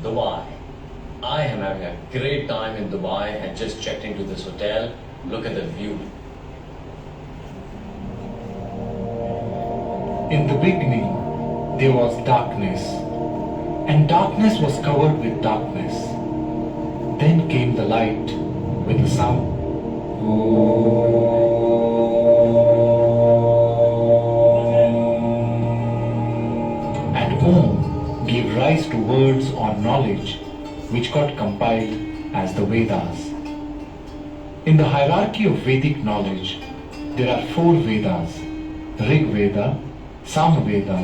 Dubai. I am having a great time in Dubai and just checked into this hotel. Look at the view. In the beginning, there was darkness, and darkness was covered with darkness. Then came the light with a sound. And Om gave rise to words or knowledge which got compiled as the Vedas. In the hierarchy of Vedic knowledge, there are 4 Vedas: Rig Veda, Samaveda,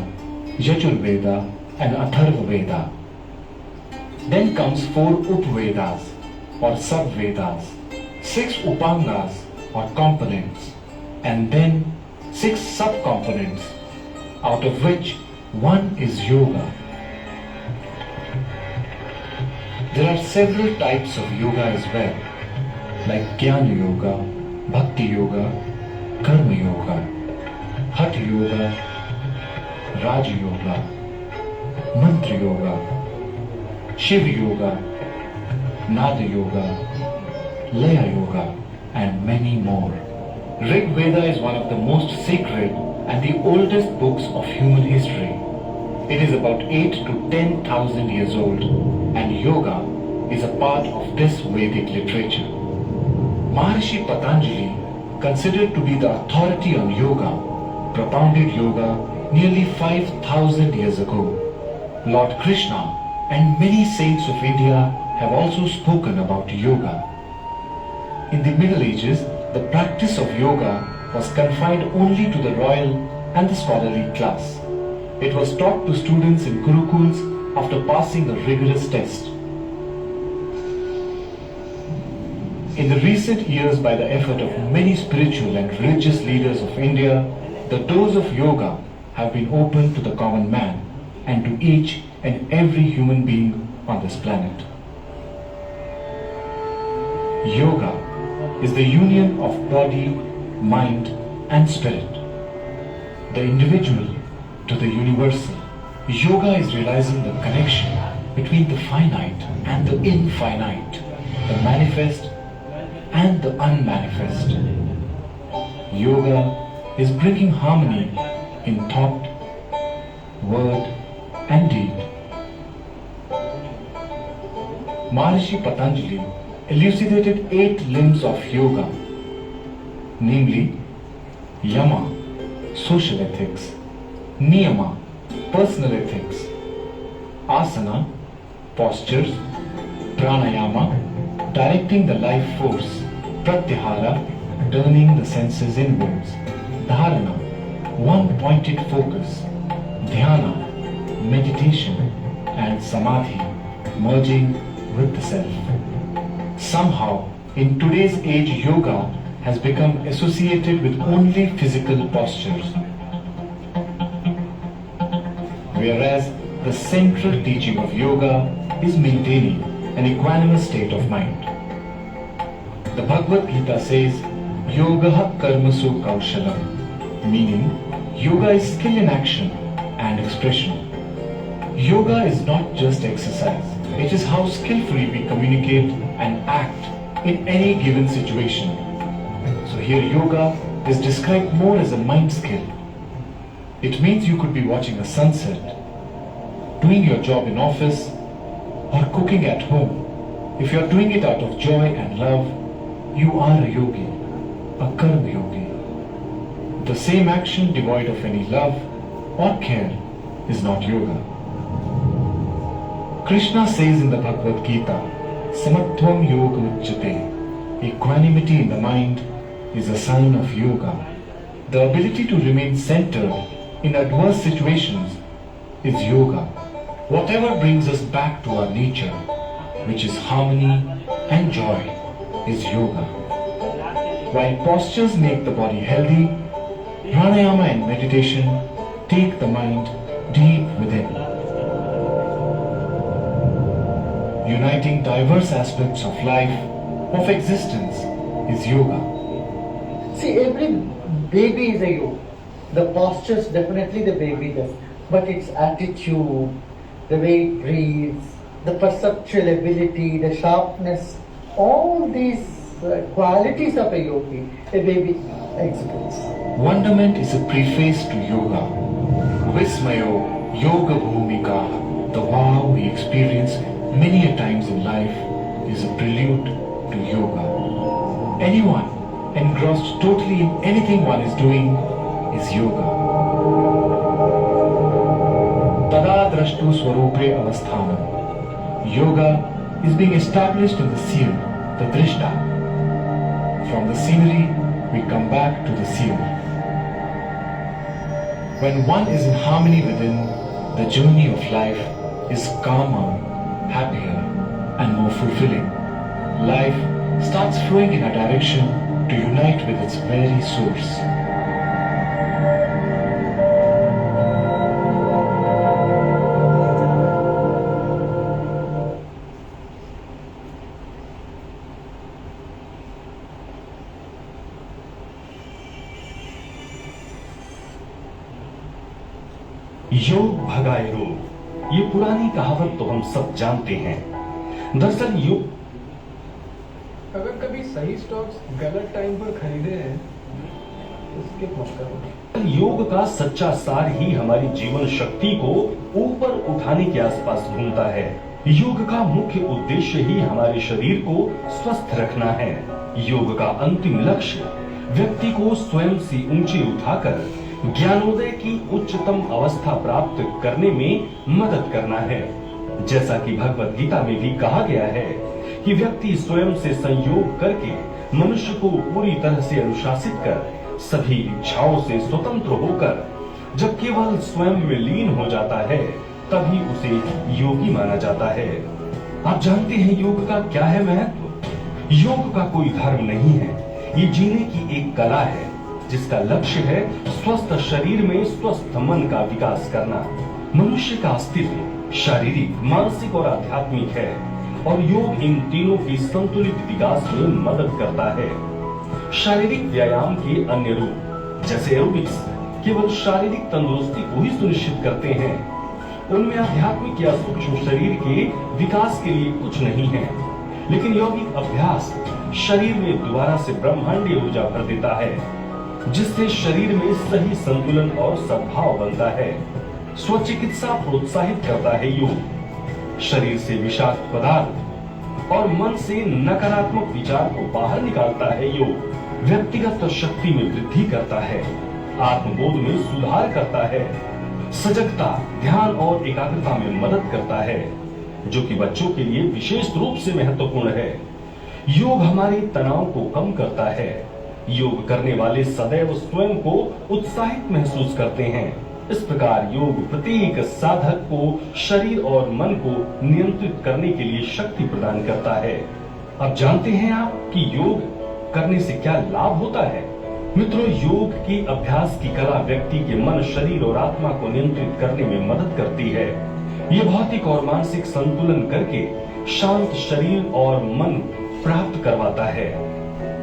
Yajurveda and Atharva Veda. Then comes 4 Upvedas or Sub-Vedas, 6 Upangas or components, and then 6 sub-components, out of which 1 is Yoga. There are several types of yoga as well, like Jnana Yoga, Bhakti Yoga, Karma Yoga, Hatha Yoga, Raj Yoga, Mantra Yoga, Shiva Yoga, Nada Yoga, Laya Yoga, and many more. Rig Veda is one of the most sacred and the oldest books of human history. It is about 8 to 10,000 years old, and yoga is a part of this Vedic literature. Maharishi Patanjali, considered to be the authority on yoga, propounded yoga nearly 5,000 years ago. Lord Krishna and many saints of India have also spoken about yoga. In the Middle Ages, the practice of yoga was confined only to the royal and the scholarly class. It was taught to students in gurukuls after passing a rigorous test. In the recent years, by the effort of many spiritual and religious leaders of India, the doors of yoga have been opened to the common man and to each and every human being on this planet. Yoga is the union of body, mind and spirit. The individual to the universal. Yoga is realizing the connection between the finite and the infinite, the manifest and the unmanifest. Yoga is bringing harmony in thought, word and deed. Maharishi Patanjali elucidated 8 limbs of yoga, namely Yama, social ethics; Niyama, personal ethics; Asana, postures; Pranayama, directing the life force; Pratyahara, turning the senses inwards; Dharana, one pointed focus; Dhyana, meditation; and Samadhi, merging with the self. Somehow, in today's age, yoga has become associated with only physical postures, whereas the central teaching of yoga is maintaining an equanimous state of mind. The Bhagavad Gita says, Yoga karmasu kaushalam, meaning yoga is skill in action and expression. Yoga is not just exercise, it is how skillfully we communicate and act in any given situation. So here yoga is described more as a mind skill. It means you could be watching a sunset, doing your job in office, or cooking at home. If you are doing it out of joy and love, you are a yogi, a karma yogi. The same action devoid of any love or care is not yoga. Krishna says in the Bhagavad Gita, Samatvam yoga uchyate. Equanimity in the mind is a sign of yoga. The ability to remain centered in adverse situations is yoga. Whatever brings us back to our nature, which is harmony and joy, is yoga. While postures make the body healthy, pranayama and meditation take the mind deep within. Uniting diverse aspects of life, of existence, is yoga. See, every baby is a yoga. The postures definitely the baby does, but its attitude, the way it breathes, the perceptual ability, the sharpness, all these qualities of a yogi, a baby exhibits. Wonderment is a preface to yoga. Vismayo Yoga Bhumika, the wow we experience many a times in life, is a prelude to yoga. Anyone engrossed totally in anything one is doing is yoga. Tada drashtu swarupe avasthanam. Yoga is being established in the scene, the drishta. From the scenery, we come back to the scenery. When one is in harmony within, the journey of life is calmer, happier, and more fulfilling. Life starts flowing in a direction to unite with its very source. योग भगाए रोग, ये पुरानी कहावत तो हम सब जानते हैं। दरअसल योग अगर कभी सही स्टॉक्स गलत टाइम पर खरीदे हैं तो स्किप मत करो। योग का सच्चा सार ही हमारी जीवन शक्ति को ऊपर उठाने के आसपास घूमता है। योग का मुख्य उद्देश्य ही हमारे शरीर को स्वस्थ रखना है। योग का अंतिम लक्ष्य व्यक्ति को स्वयं से ऊंचे उठाकर ज्ञानोदय की उच्चतम अवस्था प्राप्त करने में मदद करना है। जैसा कि भगवत गीता में भी कहा गया है कि व्यक्ति स्वयं से संयोग करके मनुष्य को पूरी तरह से अनुशासित कर सभी इच्छाओं से स्वतंत्र होकर जब केवल स्वयं में लीन हो जाता है तभी उसे योगी माना जाता है। आप जानते हैं योग का क्या है महत्व? योग का कोई धर्म नहीं है, ये जीने की एक कला है जिसका लक्ष्य है स्वस्थ शरीर में स्वस्थ मन का विकास करना। मनुष्य का अस्तित्व शारीरिक, मानसिक और आध्यात्मिक है और योग इन तीनों के संतुलित विकास में मदद करता है। शारीरिक व्यायाम के अन्य रूप जैसे एरोबिक्स केवल शारीरिक तंदुरुस्ती को ही सुनिश्चित करते हैं। उनमें आध्यात्मिक या सूक्ष्म शरीर के विकास के लिए कुछ नहीं है, लेकिन यौगिक अभ्यास शरीर में दोबारा से ब्रह्मांडीय ऊर्जा भर देता है जिससे शरीर में सही संतुलन और सद्भाव बनता है। स्वचिकित्सा प्रोत्साहित करता है योग। शरीर से विषाक्त पदार्थ और मन से नकारात्मक विचार को बाहर निकालता है योग। व्यक्तिगत शक्ति में वृद्धि करता है, आत्मबोध में सुधार करता है, सजगता, ध्यान और एकाग्रता में मदद करता है, जो कि बच्चों के लिए विशेष रूप से महत्वपूर्ण है। योग हमारे तनाव को कम करता है। योग करने वाले सदैव स्वयं को उत्साहित महसूस करते हैं। इस प्रकार योग प्रत्येक साधक को शरीर और मन को नियंत्रित करने के लिए शक्ति प्रदान करता है। अब जानते हैं आप कि योग करने से क्या लाभ होता है? मित्रों, योग की अभ्यास की कला व्यक्ति के मन, शरीर और आत्मा को नियंत्रित करने में मदद करती है। ये भौतिक और मानसिक संतुलन करके शांत शरीर और मन प्राप्त करवाता है।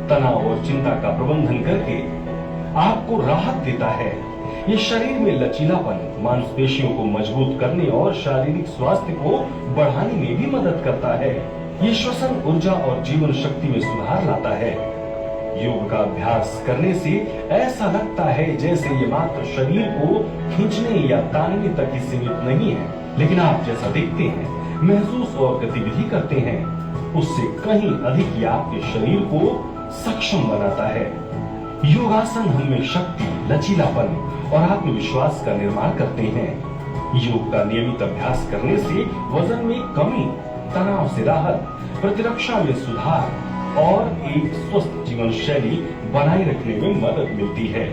तनाव और चिंता का प्रबंधन करके आपको राहत देता है। ये शरीर में लचीलापन, मांसपेशियों को मजबूत करने और शारीरिक स्वास्थ्य को बढ़ाने में भी मदद करता है। ये श्वसन ऊर्जा और जीवन शक्ति में सुधार लाता है। योग का अभ्यास करने से ऐसा लगता है जैसे ये मात्र शरीर को खींचने या तानने तक ही सीमित नहीं है, लेकिन आप जैसा देखते हैं, महसूस और गतिविधि करते हैं, उससे कहीं अधिक ये आपके शरीर को सक्षम बनाता है। योगासन हमें शक्ति, लचीलापन और आत्मविश्वास का निर्माण करते हैं। योग का नियमित अभ्यास करने से वजन में कमी, तनाव से राहत, प्रतिरक्षा में सुधार और एक स्वस्थ जीवन शैली बनाए रखने में मदद मिलती है।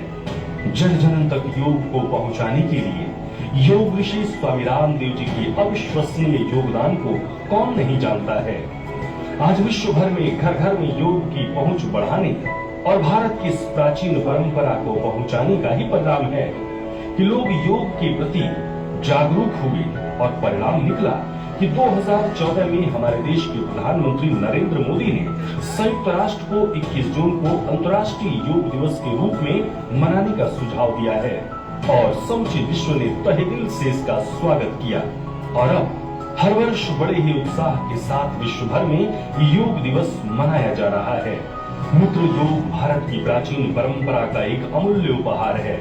जन जन तक योग को पहुंचाने के लिए योग ऋषि स्वामी रामदेव जी के अविश्वसनीय योगदान को कौन नहीं जानता है। आज विश्व भर में घर घर में योग की पहुंच बढ़ाने और भारत की इस प्राचीन परंपरा को पहुंचाने का ही परिणाम है कि लोग योग के प्रति जागरूक हुए और परिणाम निकला कि 2014 में हमारे देश के प्रधानमंत्री नरेंद्र मोदी ने संयुक्त राष्ट्र को 21 जून को अंतर्राष्ट्रीय योग दिवस के रूप में मनाने का सुझाव दिया है और समूचे विश्व ने तहे दिल से इसका स्वागत किया। और अब हर वर्ष बड़े ही उत्साह के साथ विश्व भर में योग दिवस मनाया जा रहा है। मित्र, योग भारत की प्राचीन परंपरा का एक अमूल्य उपहार है।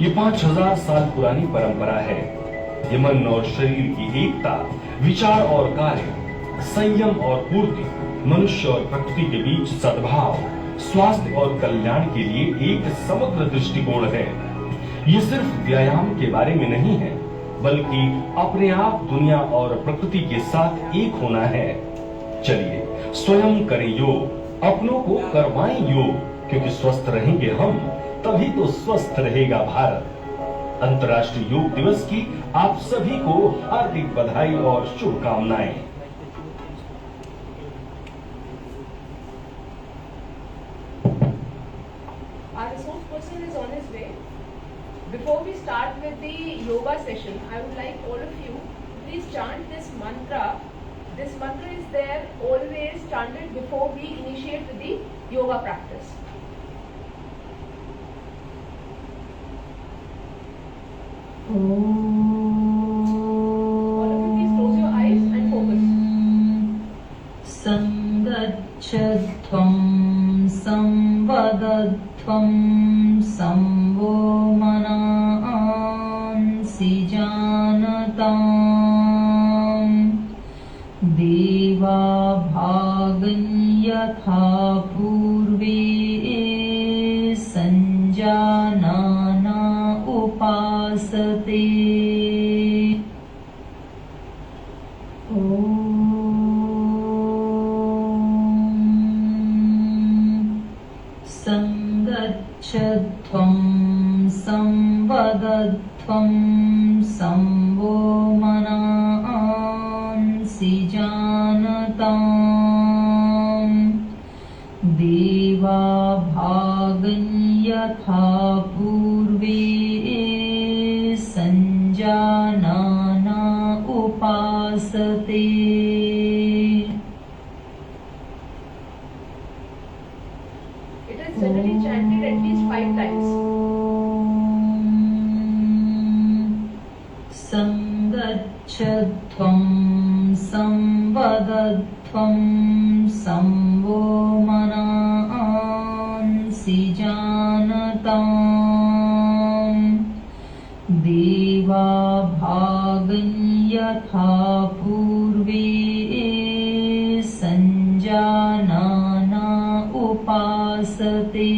ये 5000 साल पुरानी परंपरा है। ये मन और शरीर की एकता, विचार और कार्य, संयम और पूर्ति, मनुष्य और प्रकृति के बीच सद्भाव, स्वास्थ्य और कल्याण के लिए एक समग्र दृष्टिकोण है। ये सिर्फ व्यायाम के बारे में नहीं है, बल्कि अपने आप दुनिया और प्रकृति के साथ एक होना है। चलिए स्वयं करें योग, अपनों को करवाएं योग, क्योंकि स्वस्थ रहेंगे हम, तभी तो स्वस्थ रहेगा भारत। अंतर्राष्ट्रीय योग दिवस की आप सभी को हार्दिक बधाई और शुभकामनाएं। Our resource person is on his way. Before we start with the yoga session, I would like all of you please chant this mantra. This mantra is there always chanted before we initiate the yoga practice. All of you please close your eyes and focus. संगच्छध्वं संवदध्वं संवो मनांसि जानताम् देवा भागं यथा पूर्वे संजानाना उपासते। संगच्छध्वं संवदध्वं संवो मनांसि जानताम् देवा भागं यथा पूर्वे संजानाना उपासते। It is generally chanted at least 5 times. संगच्छध्वं संवदध्वं संवो मनांसि जानताम् देवा भागं यथा पूर्वे संजानाना उपासते।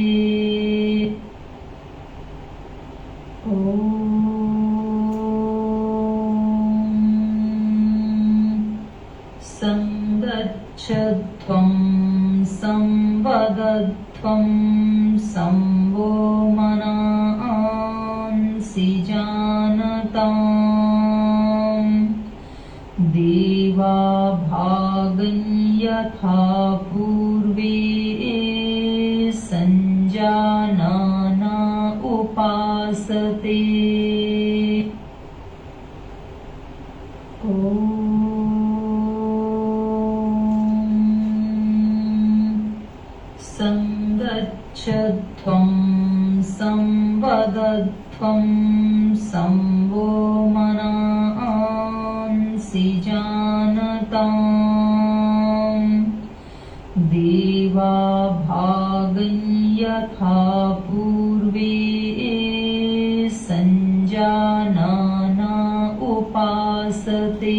संगच्छध्वं संवदध्वं संवो मनांसि जानताम् देवा भागं यथा पूर्वे संजानाना उपासते। संगच्छध्वं संवदध्वं संवो मनांसि जानताम् देवा भागं यथा पूर्वे संजानाना उपासते।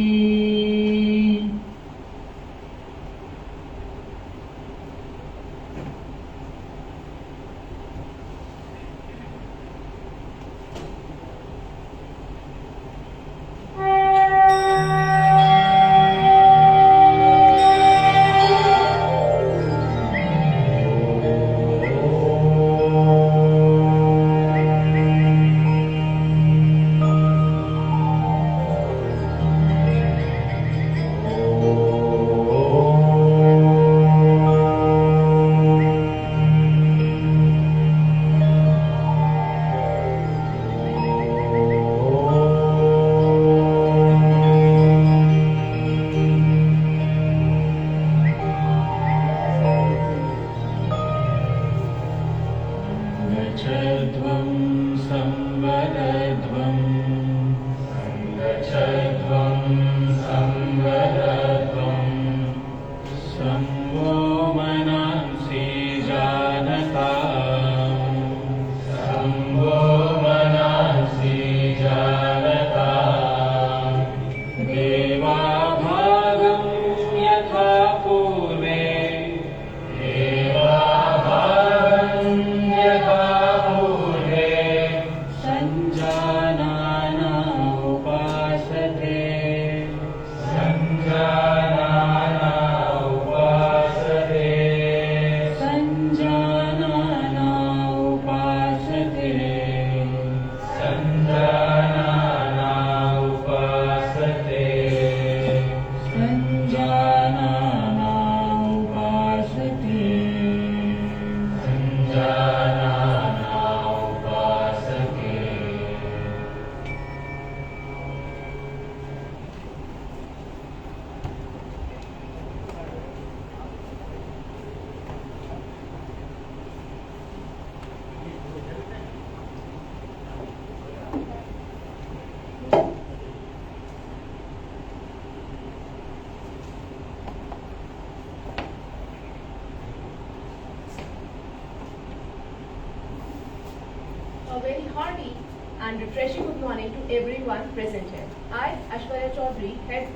very hearty and refreshing good morning to everyone present here. I, Ashwarya Chaudhary, head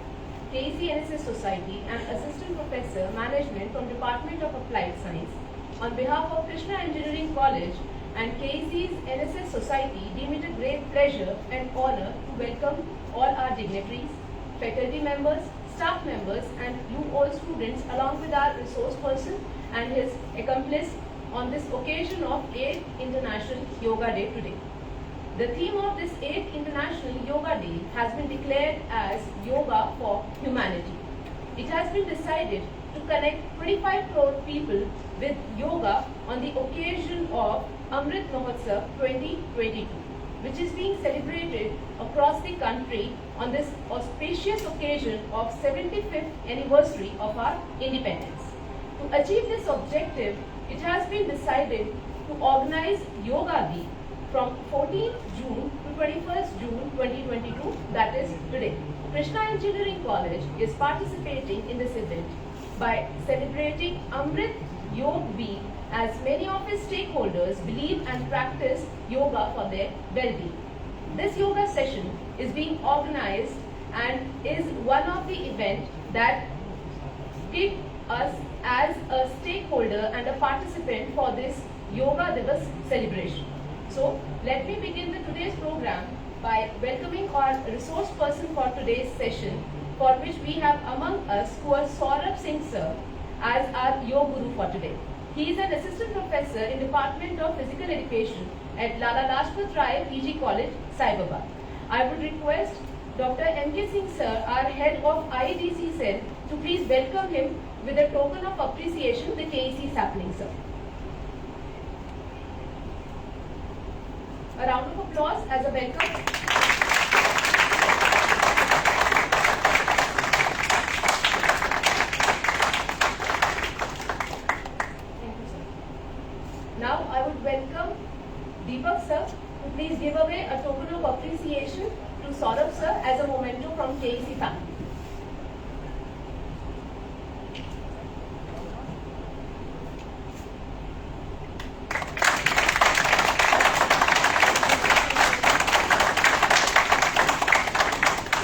KEC NSS Society and Assistant Professor Management from Department of Applied Science, on behalf of Krishna Engineering College and KEC's NSS Society, deem it a great pleasure and honor to welcome all our dignitaries, faculty members, staff members and you all students along with our resource person and his accomplice on this occasion of 8th International Yoga Day today. The theme of this 8th International Yoga Day has been declared as Yoga for Humanity. It has been decided to connect 25 crore people with yoga on the occasion of Amrit Mahotsav 2022, which is being celebrated across the country on this auspicious occasion of 75th anniversary of our independence. To achieve this objective, it has been decided to organize Yoga Week from 14th June to 21st June 2022, that is today. Krishna Engineering College is participating in this event by celebrating Amrit Yog Week, as many of its stakeholders believe and practice yoga for their well-being. This yoga session is being organized and is one of the events that give us as a stakeholder and a participant for this Yoga Divas celebration. So let me begin with today's program by welcoming our resource person for today's session, for which we have among us Kuwar Saurabh Singh sir as our Yoga Guru for today. He is an assistant professor in Department of Physical Education at Lala Lajpat Rai PG College, Saibabad. I would request Dr. M.K. Singh sir, our head of IEDC cell, to please welcome him with a token of appreciation, the KEC sapling sir. A round of applause as a welcome. Now I would welcome Deepak sir to please give away a token of appreciation to Saurabh sir as a memento from KEC family.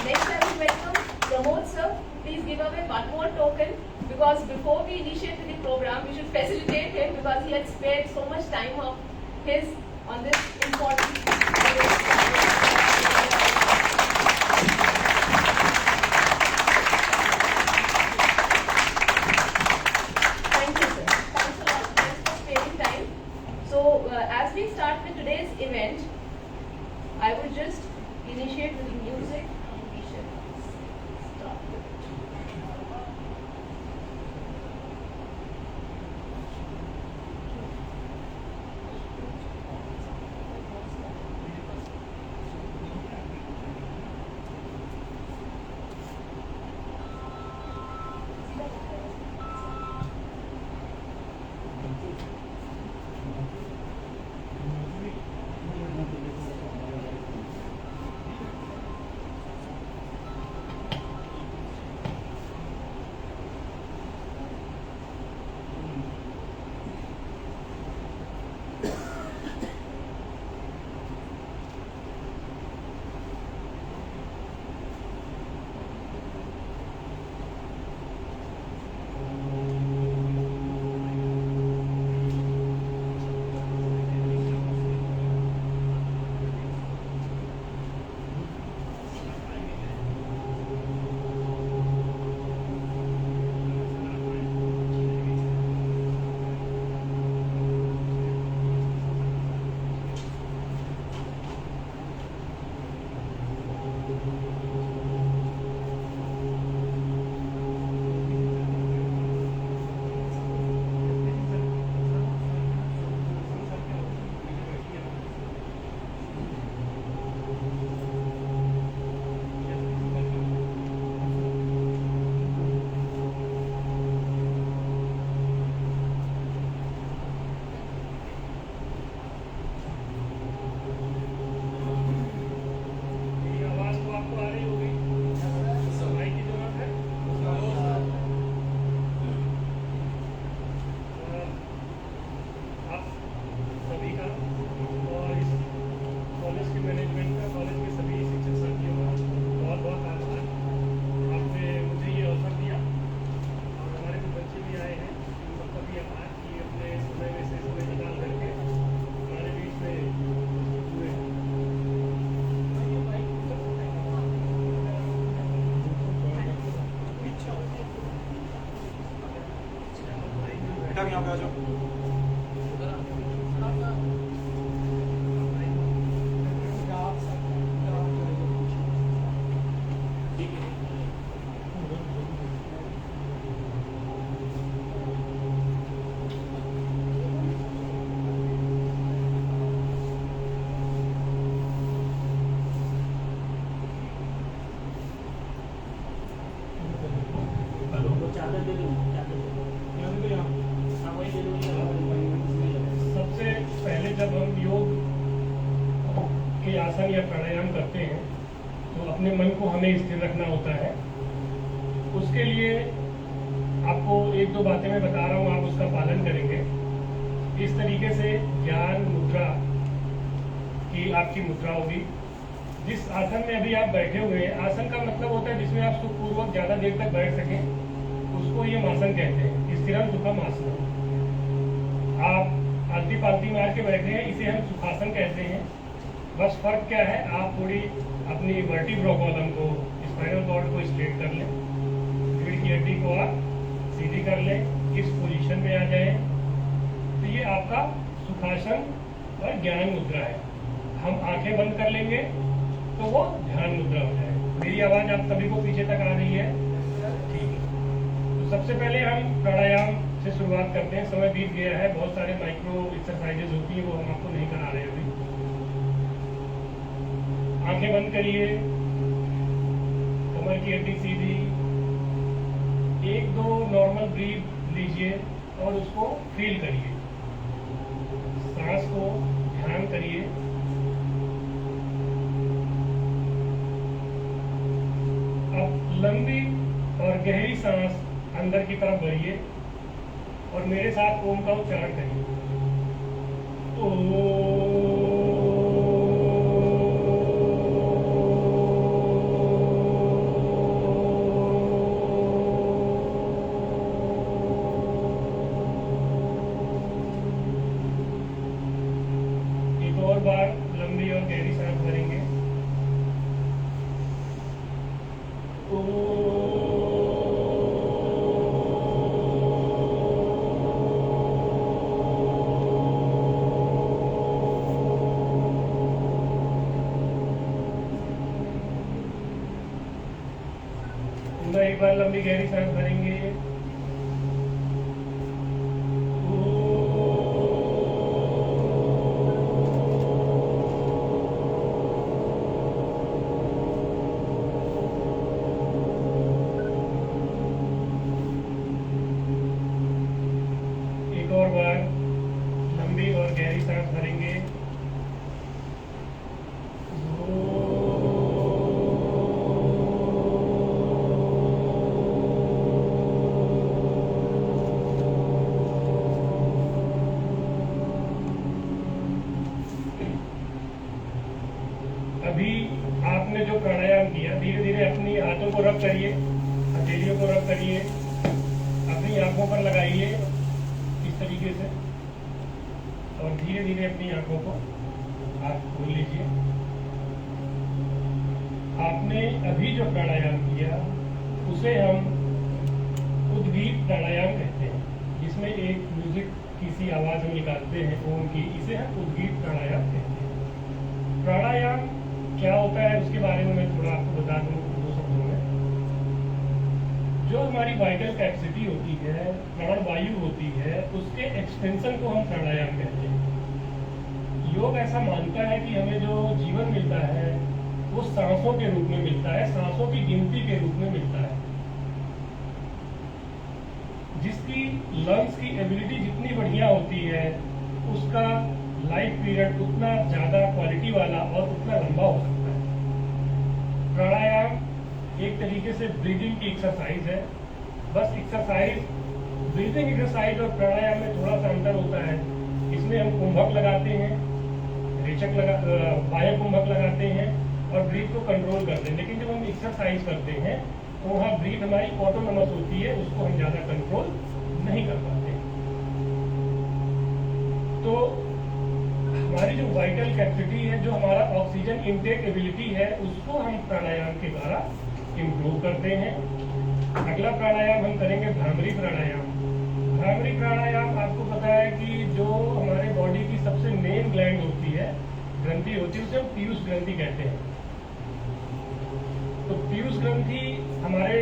Next I would welcome Pramod sir. Please give away one more token, because before we initiated the program, we should facilitate him because he had spared so much time of his on this important. Thank you, sir. Thanks a lot. Thanks for sparing time. So, as we start with today's event, I would just initiate with the music. We should start with it. बेटा भी यहाँ पे आ जाओ। सबसे पहले जब हम योग के आसन या प्राणायाम करते हैं तो अपने मन को हमें स्थिर रखना होता है। उसके लिए आपको एक दो बातें मैं बता रहा हूँ, आप उसका पालन करेंगे। इस तरीके से ज्ञान मुद्रा की आपकी मुद्रा होगी। जिस आसन में अभी आप बैठे हुए हैं, आसन का मतलब होता है जिसमें आप सुखपूर्वक ज़्यादा देर तक बैठ सकें, उसको ये आसन कहते हैं, स्थिरम सुखम आसन। आप आलती पालती मार के बैठे हैं, इसे हम सुखासन कहते हैं। बस फर्क क्या है, आप थोड़ी अपनी वर्टिब्रो कॉलम को, स्पाइनल कॉर्ड को स्ट्रेट कर लें, रीढ़ की हड्डी को आप सीधी कर लें, इस पोजीशन में आ जाए। तो ये आपका सुखासन और ज्ञान मुद्रा है। हम आंखें बंद कर लेंगे तो वो ध्यान मुद्रा हो जाए। मेरी आवाज आप सभी को पीछे तक आ रही है? ठीक है। तो सबसे पहले हम प्राणायाम से शुरुआत करते हैं। समय बीत गया है, बहुत सारे माइक्रो एक्सरसाइजेज होती हैं, वो हम आपको नहीं करा रहे अभी। आंखें बंद करिए, कमर की हड्डी सीधी, एक दो नॉर्मल ब्रीथ लीजिए और उसको फील करिए, सांस को ध्यान करिए। अब लंबी और गहरी सांस अंदर की तरफ भरिए और मेरे साथ ओम का उच्चारण करिए। एक और बार लंबी और गहरी सांस भरेंगे। एक बार लंबी गहरी सांस भरेंगे। एक और बार लंबी और गहरी सांस भरेंगे। अभी आपने जो प्राणायाम किया, धीरे धीरे अपनी हाथों को रब करिए, हथेलियों को रब करिए, अपनी आंखों पर लगाइए इस तरीके से और धीरे धीरे अपनी आंखों को आप खोल लीजिए। आपने अभी जो प्राणायाम किया उसे हम उद्गीत प्राणायाम कहते हैं, जिसमें एक म्यूजिक की सी आवाज हम निकालते हैं ओम की, इसे हम उद्गीत प्राणायाम कहते हैं। प्राणायाम क्या होता है उसके बारे में मैं थोड़ा आपको बता दूं दो शब्दों में। जो हमारी वाइटल कैपेसिटी होती है, प्राण वायु होती है, उसके एक्सटेंशन को हम प्राणायाम कहते हैं। योग ऐसा मानता है कि हमें जो जीवन मिलता है वो सांसों के रूप में मिलता है, सांसों की गिनती के रूप में मिलता है। जिसकी लंग्स की एबिलिटी जितनी बढ़िया होती है, उसका लाइफ पीरियड उतना ज्यादा क्वालिटी वाला और उतना लंबा हो सकता है। प्राणायाम एक तरीके से ब्रीदिंग की एक्सरसाइज है। बस एक्सरसाइज, ब्रीदिंग एक्सरसाइज और प्राणायाम में थोड़ा सा अंतर होता है। इसमें हम कुंभक लगाते हैं, रेचक बाह्य कुंभक लगाते हैं और ब्रीथ को कंट्रोल करते हैं। लेकिन जब हम एक्सरसाइज करते हैं तो वहाँ ब्रीथ हमारी ऑटोनोमस होती है, उसको हम ज्यादा कंट्रोल नहीं कर पाते। तो हमारी जो वाइटल कैपेसिटी है, जो हमारा ऑक्सीजन इनटेक एबिलिटी है, उसको हम प्राणायाम के द्वारा इम्प्रूव करते हैं। अगला प्राणायाम हम करेंगे भ्रामरी प्राणायाम। भ्रामरी प्राणायाम आपको पता है कि जो हमारे बॉडी की सबसे मेन ग्लैंड होती है, ग्रंथि होती है, उसे हम पीयूष ग्रंथि कहते हैं। तो पीयूष ग्रंथि हमारे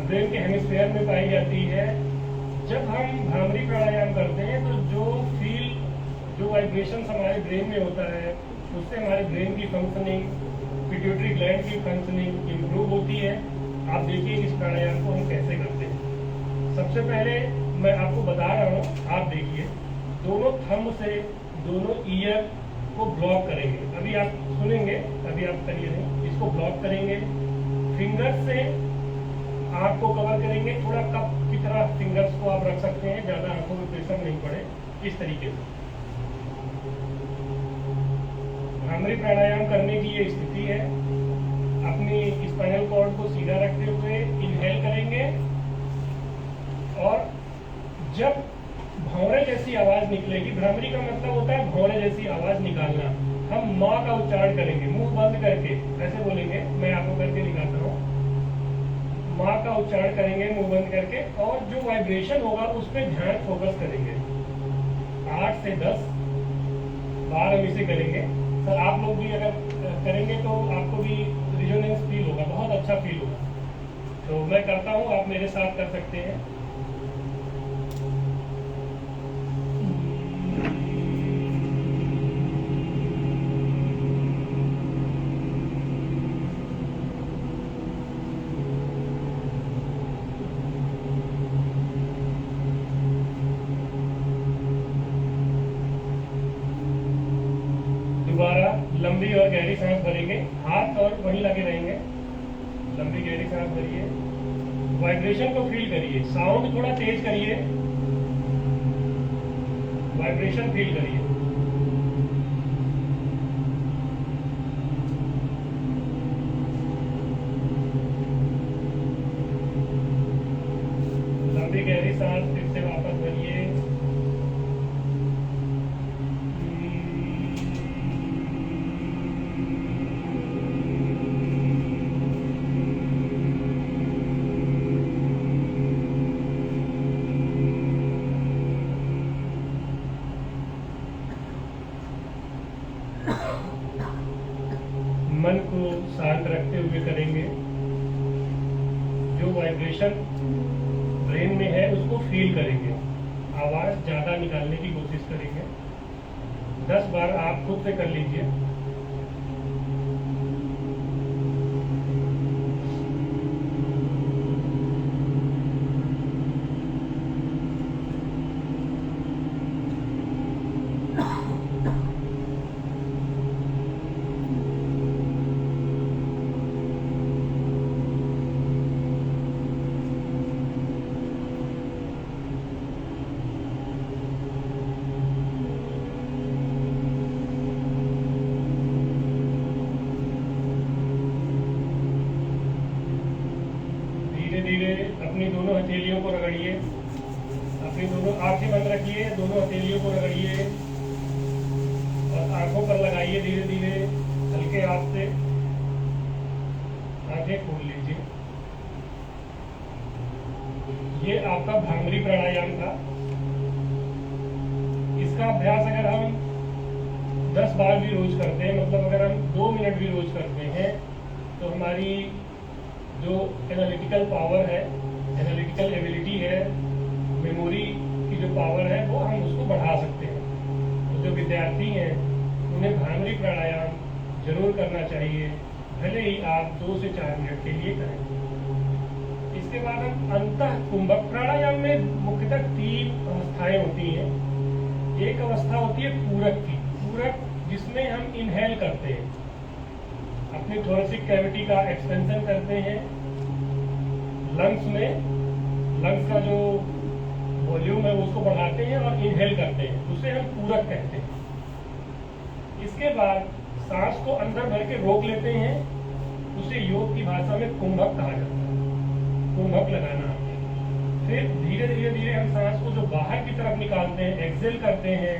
ब्रेन के हेमिस्फीयर में पाई जाती है। जब हम भ्रामरी प्राणायाम करते हैं तो जो वाइब्रेशन हमारे ब्रेन में होता है, उससे हमारे ब्रेन की फंक्शनिंग, पिट्यूटरी ग्लैंड की फंक्शनिंग इंप्रूव होती है। आप देखिए इस प्राणायाम को हम कैसे करते हैं। सबसे पहले मैं आपको बता रहा हूँ, आप देखिए, दोनों थंब से दोनों ईयर को ब्लॉक करेंगे। अभी आप सुनेंगे, अभी आप करिए नहीं, इसको ब्लॉक करेंगे। फिंगर्स से आंख को कवर करेंगे, थोड़ा कप की तरह फिंगर्स को आप रख सकते हैं, ज्यादा आंखों में प्रेशर नहीं पड़े, इस तरीके से। भ्रामरी प्राणायाम करने की ये स्थिति है। अपनी स्पाइनल कॉर्ड को सीधा रखते हुए इनहेल करेंगे और जब भौरे जैसी आवाज निकलेगी, भ्रामरी का मतलब होता है भौरे जैसी आवाज निकालना, हम माँ का उच्चारण करेंगे मुंह बंद करके, ऐसे बोलेंगे, मैं आपको करके दिखाता हूँ। माँ का उच्चारण करेंगे मुंह बंद करके और जो वाइब्रेशन होगा उस पर ध्यान फोकस करेंगे। 8 से 10 बार हम इसे करेंगे। सर आप लोग भी अगर करेंगे तो आपको भी रिजोनेंस फील होगा, बहुत अच्छा फील होगा। तो मैं करता हूँ, आप मेरे साथ कर सकते हैं। दोबारा लंबी और गहरी सांस भरेंगे, हाथ और वहीं लगे रहेंगे। लंबी गहरी सांस भरिए, वाइब्रेशन को फील करिए, साउंड थोड़ा तेज करिए, वाइब्रेशन फील करिए। लंबी गहरी सांस फिर से वापस भरिए। मन को शांत रखते हुए करेंगे। जो वाइब्रेशन ब्रेन में है उसको फील करेंगे, आवाज ज्यादा निकालने की कोशिश करेंगे। 10 बार आप खुद से कर लीजिए। धीरे धीरे अपनी दोनों हथेलियों को रगड़िए, अपनी दोनों आंखें बंद रखिए, दोनों हथेलियों को रगड़िए और आंखों पर लगाइए। धीरे धीरे हल्के हाथ से आंखें खोल लीजिए। ये आपका भ्रामरी प्राणायाम था। इसका अभ्यास अगर हम 10 बार भी रोज करते हैं, मतलब अगर हम 2 मिनट भी रोज करते हैं, तो हमारी जो एनालिटिकल पावर है, एनालिटिकल एबिलिटी है, मेमोरी की जो पावर है, वो हम उसको बढ़ा सकते हैं। तो जो विद्यार्थी हैं उन्हें भ्रामरी प्राणायाम जरूर करना चाहिए, भले ही आप 2 से 4 मिनट के लिए करें। इसके बाद हम अंतः कुंभक प्राणायाम में मुख्यतः 3 अवस्थाएं होती हैं। एक अवस्था होती है पूरक की, पूरक जिसमें हम इनहेल करते हैं, अपनी थोरेसिक कैविटी का एक्सपेंशन करते हैं, लंग्स में, लंग्स का जो वॉल्यूम है उसको बढ़ाते हैं और इनहेल करते हैं, उसे हम पूरक कहते हैं। इसके बाद सांस को अंदर भर के रोक लेते हैं, उसे योग की भाषा में कुंभक कहा जाता है, कुंभक लगाना। फिर धीरे धीरे धीरे हम सांस को जो बाहर की तरफ निकालते हैं, एक्सेल करते हैं,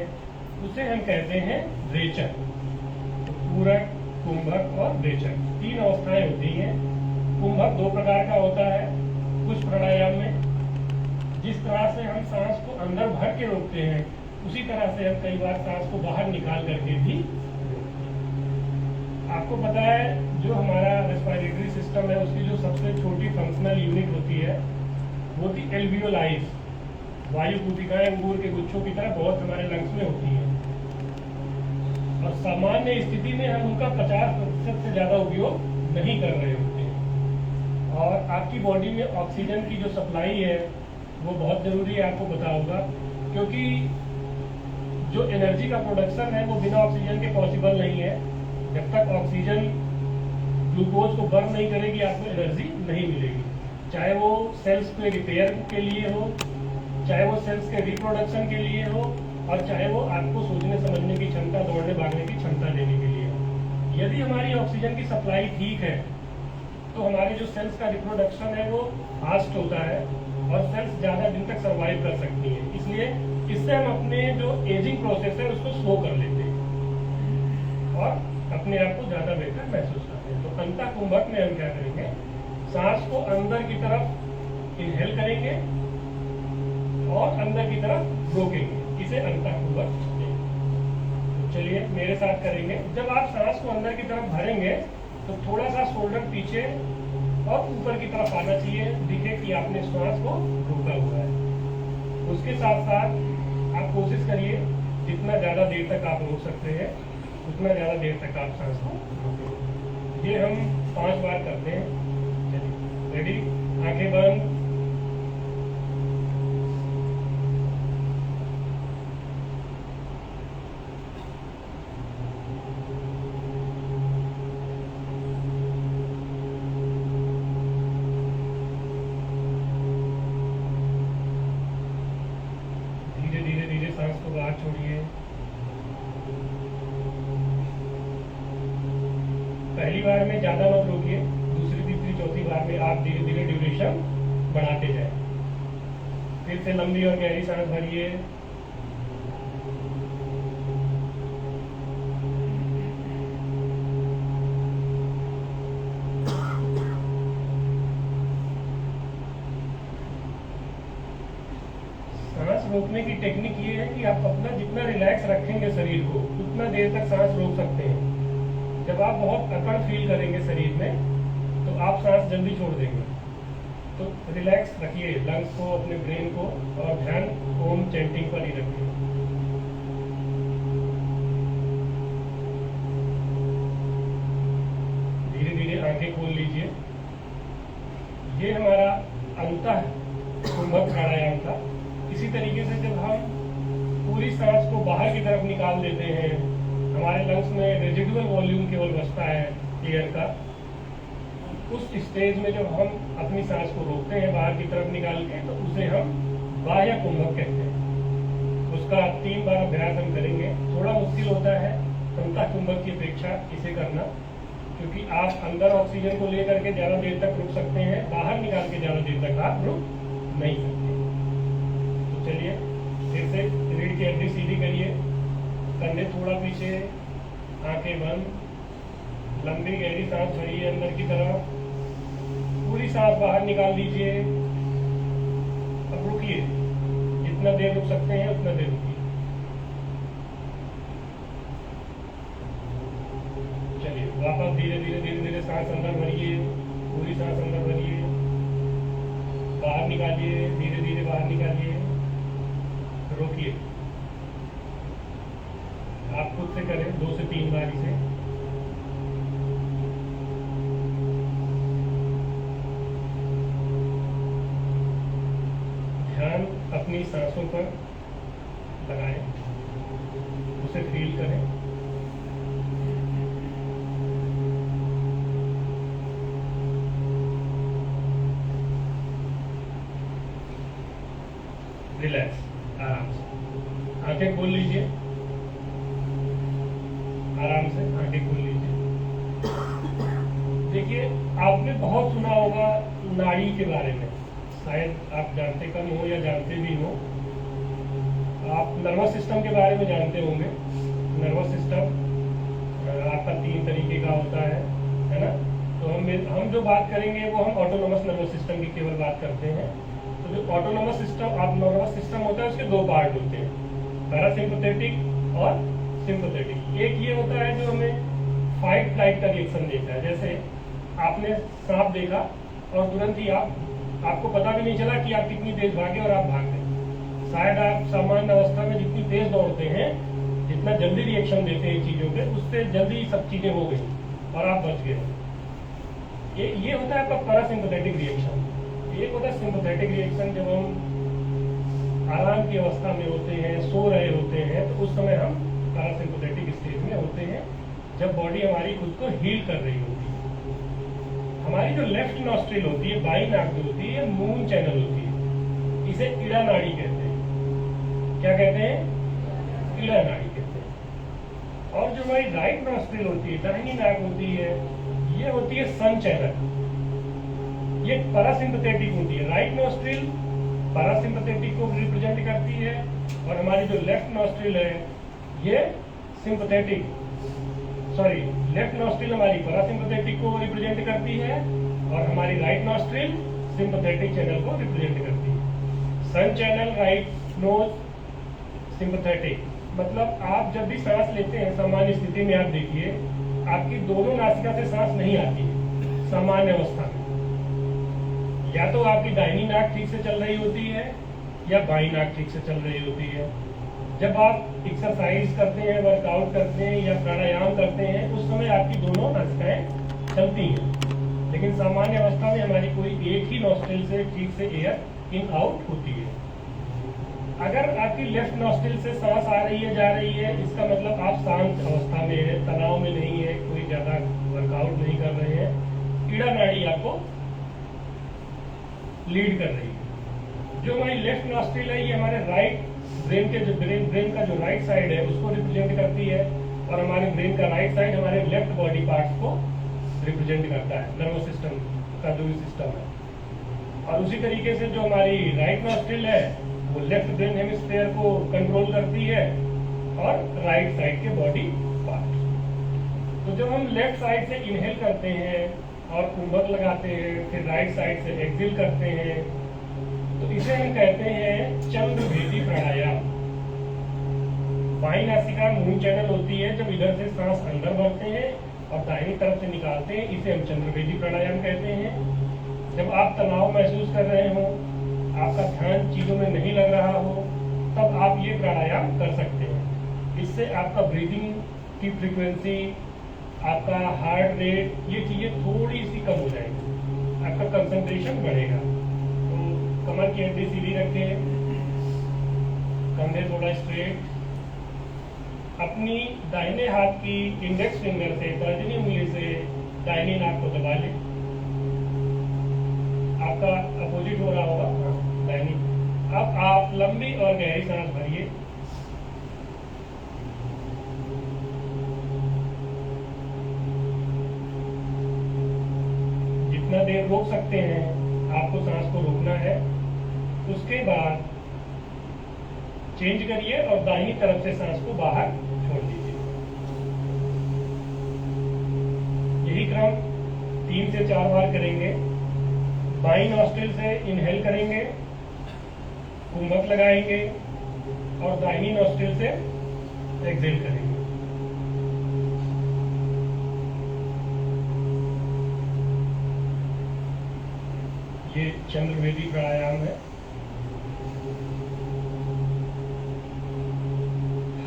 उसे हम कहते हैं रेचक। तो पूरक, कुंभक और रेचक 3 अवस्थाएं होती हैं। कुंभक 2 प्रकार का होता है कुछ प्राणायाम में। जिस तरह से हम सांस को अंदर भर के रोकते हैं, उसी तरह से हम कई बार सांस को बाहर निकाल करके भी रोकते हैं। आपको पता है जो हमारा रेस्पिरेटरी सिस्टम है उसकी जो सबसे छोटी फंक्शनल यूनिट होती है वो थी एल्वियोलाइज। वायु कुटिकाएं अंगूर के गुच्छों की तरह बहुत हमारे लंग्स में होती हैं और सामान्य स्थिति में हम उनका 50% से ज्यादा उपयोग नहीं कर रहे होते हैं। और आपकी बॉडी में ऑक्सीजन की जो सप्लाई है वो बहुत जरूरी है, आपको पता होगा, क्योंकि जो एनर्जी का प्रोडक्शन है वो बिना ऑक्सीजन के पॉसिबल नहीं है। जब तक ऑक्सीजन ग्लूकोज को बर्न नहीं करेगी आपको एनर्जी नहीं मिलेगी, चाहे वो सेल्स के रिपेयर के लिए हो, चाहे वो सेल्स के रिप्रोडक्शन के लिए हो, और चाहे वो आपको सोचने समझने की क्षमता, दौड़ने भागने की क्षमता देने के लिए हो। यदि हमारी ऑक्सीजन की सप्लाई ठीक है तो हमारे जो सेल्स का रिप्रोडक्शन है वो फास्ट होता है और सेल्स ज्यादा दिन तक सर्वाइव कर सकती हैं। इसलिए इससे हम अपने जो एजिंग प्रोसेस है उसको स्लो कर लेते हैं और अपने आप को ज्यादा बेहतर महसूस करते हैं। तो अंतः कुंभक में हम क्या करेंगे, सांस को अंदर की तरफ इनहेल करेंगे और अंदर की तरफ रोकेंगे, इसे अंतः कुंभक कहते हैं। तो चलिए मेरे साथ करेंगे। जब आप सांस को अंदर की तरफ भरेंगे तो थोड़ा सा शोल्डर पीछे और ऊपर की तरफ आना चाहिए, दिखे कि आपने श्वास को रोका हुआ है। उसके साथ साथ आप कोशिश करिए जितना ज्यादा देर तक आप रोक सकते हैं उतना ज्यादा देर तक आप सांस को रोकें। ये हम 5 बार करते हैं। चलिए रेडी, आंखें बंद, सांस को बाहर छोड़िए। पहली बार में ज्यादा मत रोकिए, दूसरी तीसरी चौथी बार में आप धीरे धीरे ड्यूरेशन बढ़ाते जाएं। फिर से लंबी और गहरी सांस भरिए। सांस रोकने की टेक्निक ये है कि आप अपना जितना रिलैक्स रखेंगे शरीर को उतना देर तक सांस रोक सकते हैं। जब आप बहुत अकड़ फील करेंगे शरीर में तो आप सांस जल्दी छोड़ देंगे। तो रिलैक्स रखिए लंग्स को, अपने ब्रेन को, और ध्यान ओम चैंटिंग पर ही रखिए। धीरे धीरे आंखें खोल लीजिए। ये हमारा अंतः कुंभक प्राणायाम था। इसी तरीके से जब हम पूरी सांस को बाहर की तरफ निकाल देते हैं, हमारे लंग्स में रेजिडुअल वॉल्यूम केवल बचता है एयर का, उस स्टेज में जब हम अपनी सांस को रोकते हैं बाहर की तरफ निकाल के, तो उसे हम बाह्य कुंभक कहते हैं। उसका 3 बार अभ्यास हम करेंगे। थोड़ा मुश्किल होता है अंतः कुंभक की अपेक्षा इसे करना, क्योंकि आप अंदर ऑक्सीजन को लेकर के ज्यादा देर तक रुक सकते हैं, बाहर निकाल के ज्यादा देर तक आप रुक नहीं सकते। तो चलिए फिर से रीढ़ की हड्डी सीधी करिए, कंधे थोड़ा पीछे, आंखें बंद, लंबी गहरी सांस भरिए अंदर की तरफ, पूरी सांस बाहर निकाल लीजिए। अब रुकिए, जितना देर रुक सकते हैं उतना देर रुकिए। चलिए वापस धीरे धीरे सांस अंदर भरिए, पूरी सांस अंदर भरिए, बाहर निकालिए, धीरे धीरे बाहर निकालिए, रोकिए। आप खुद से करें 2 से 3 बार इसे। ध्यान अपनी सांसों पर लगाएं, उसे फील करें। रिलैक्स, आराम से आंखें खोल लीजिए, आराम से आंखें खोल लीजिए। देखिए आपने बहुत सुना होगा नाड़ी के बारे में, शायद आप जानते कम हो या जानते भी हो। आप नर्वस सिस्टम के बारे में जानते होंगे। नर्वस सिस्टम आपका 3 तरीके का होता है ना। तो हम जो बात करेंगे वो हम ऑटोनोमस नर्वस सिस्टम की केवल बात करते हैं। तो जो ऑटोनोमस सिस्टम होता है उसके दो पार्ट होते हैं, पैरासिम्पथेटिक और सिंपथेटिक। एक ये होता है जो हमें फाइट फ्लाइट का रिएक्शन देता है, जैसे आपने सांप देखा और तुरंत ही आपको पता भी नहीं चला कि आप कितनी तेज भागे और आप भाग गए। शायद आप सामान्य अवस्था में जितनी तेज दौड़ते हैं, जितना जल्दी रिएक्शन देते हैं चीजों पे, उससे जल्दी सब चीजें हो गई और आप बच गए। ये होता है आपका पैरासिम्पथेटिक रिएक्शन। एक होता है सिंपथेटिक रिएक्शन, जब हम आराम की अवस्था में होते हैं, सो रहे होते हैं, तो उस समय हम पैरासिम्पथेटिक स्टेज में होते हैं, जब बॉडी हमारी खुद को हील कर रही होती है। हमारी जो लेफ्ट नॉस्ट्रिल होती है, बाई नाक जो होती है, मून चैनल होती है, इसे ईड़ा नाड़ी कहते हैं। क्या कहते हैं? ईड़ा नाड़ी कहते हैं। और जो हमारी राइट नॉस्ट्रिल होती है, दाहिनी नाक होती है, ये होती है सन चैनल। ये पैरासिम्पथेटिक होती है। राइट नॉस्ट्रिल पैरासिम्पथेटिक को रिप्रेजेंट करती है और हमारी जो लेफ्ट नॉस्ट्रिल है ये सिंपथेटिक, लेफ्ट नॉस्ट्रिल हमारी पैरासिम्पथेटिक को रिप्रेजेंट करती है और हमारी राइट नॉस्ट्रिल सिंपथेटिक चैनल को रिप्रेजेंट करती है। सन चैनल, राइट नोज, सिंपथेटिक। मतलब आप जब भी सांस लेते हैं सामान्य स्थिति में, आप देखिए आपकी दोनों नासिका से सांस नहीं आती है सामान्य अवस्था में। या तो आपकी दाहिनी नाक ठीक से चल रही होती है या बाई नाक ठीक से चल रही होती है। जब आप एक्सरसाइज करते हैं, वर्कआउट करते हैं या प्राणायाम करते हैं, उस समय आपकी दोनों नासिकाएं चलती हैं, लेकिन सामान्य अवस्था में हमारी कोई एक ही नॉस्ट्रिल से ठीक से एयर इन आउट होती है। अगर आपकी लेफ्ट नॉस्ट्रिल से सांस आ रही है, जा रही है, इसका मतलब आप शांत अवस्था में है, तनाव में नहीं है, कोई ज्यादा वर्कआउट नहीं कर रहे हैं। ईड़ा नाड़ी आपको लीड कर रही है। जो हमारी लेफ्ट नॉस्ट्रिल है, ये हमारे राइट ब्रेन का जो राइट साइड है उसको रिप्रेजेंट करती है और हमारे ब्रेन का राइट साइड हमारे लेफ्ट बॉडी पार्ट्स को रिप्रेजेंट करता है, नर्वस सिस्टम का जो सिस्टम है। और उसी तरीके से जो हमारी राइट नॉस्ट्रिल है वो लेफ्ट ब्रेन हेमिस्फीयर को कंट्रोल करती है और राइट साइड के बॉडी पार्ट। तो जब हम लेफ्ट साइड से इनहेल करते हैं और कुंभक लगाते हैं, फिर राइट साइड से एक्सहेल करते हैं, तो इसे हम कहते हैं चंद्रभेदी प्राणायाम। बाईं नासिका मून चैनल होती है, जब इधर से सांस अंदर भरते हैं और दाहिनी तरफ से निकालते हैं, इसे हम चंद्रभेदी प्राणायाम कहते हैं। जब आप तनाव महसूस कर रहे हो, आपका ध्यान चीजों में नहीं लग रहा हो, तब आप ये प्राणायाम कर सकते हैं। इससे आपका ब्रीदिंग की फ्रीक्वेंसी, आपका हार्ट रेट, ये चीजें थोड़ी सी कम हो जाएगी, आपका कंसंट्रेशन बढ़ेगा। तो कमर की हड्डी सीधी रखें, कंधे थोड़ा स्ट्रेट, अपनी दाहिने हाथ की इंडेक्स फिंगर से, तर्जनी उंगली से दाहिनी नाक को दबा लें। आपका अपोजिट हो रहा होगा, दाहिनी। अब आप लंबी और गहरी सांस भरिए। जितना देर रोक सकते हैं आपको सांस को रोकना है। उसके बाद चेंज करिए और दाहिनी तरफ से सांस को बाहर छोड़ दीजिए। यही क्रम 3 से 4 बार करेंगे। बाईं नॉस्ट्रिल से इनहेल करेंगे, कुंभक लगाएंगे और दाहिनी नॉस्ट्रिल से एक्सहेल करेंगे। ये चंद्रभेदी प्राणायाम है।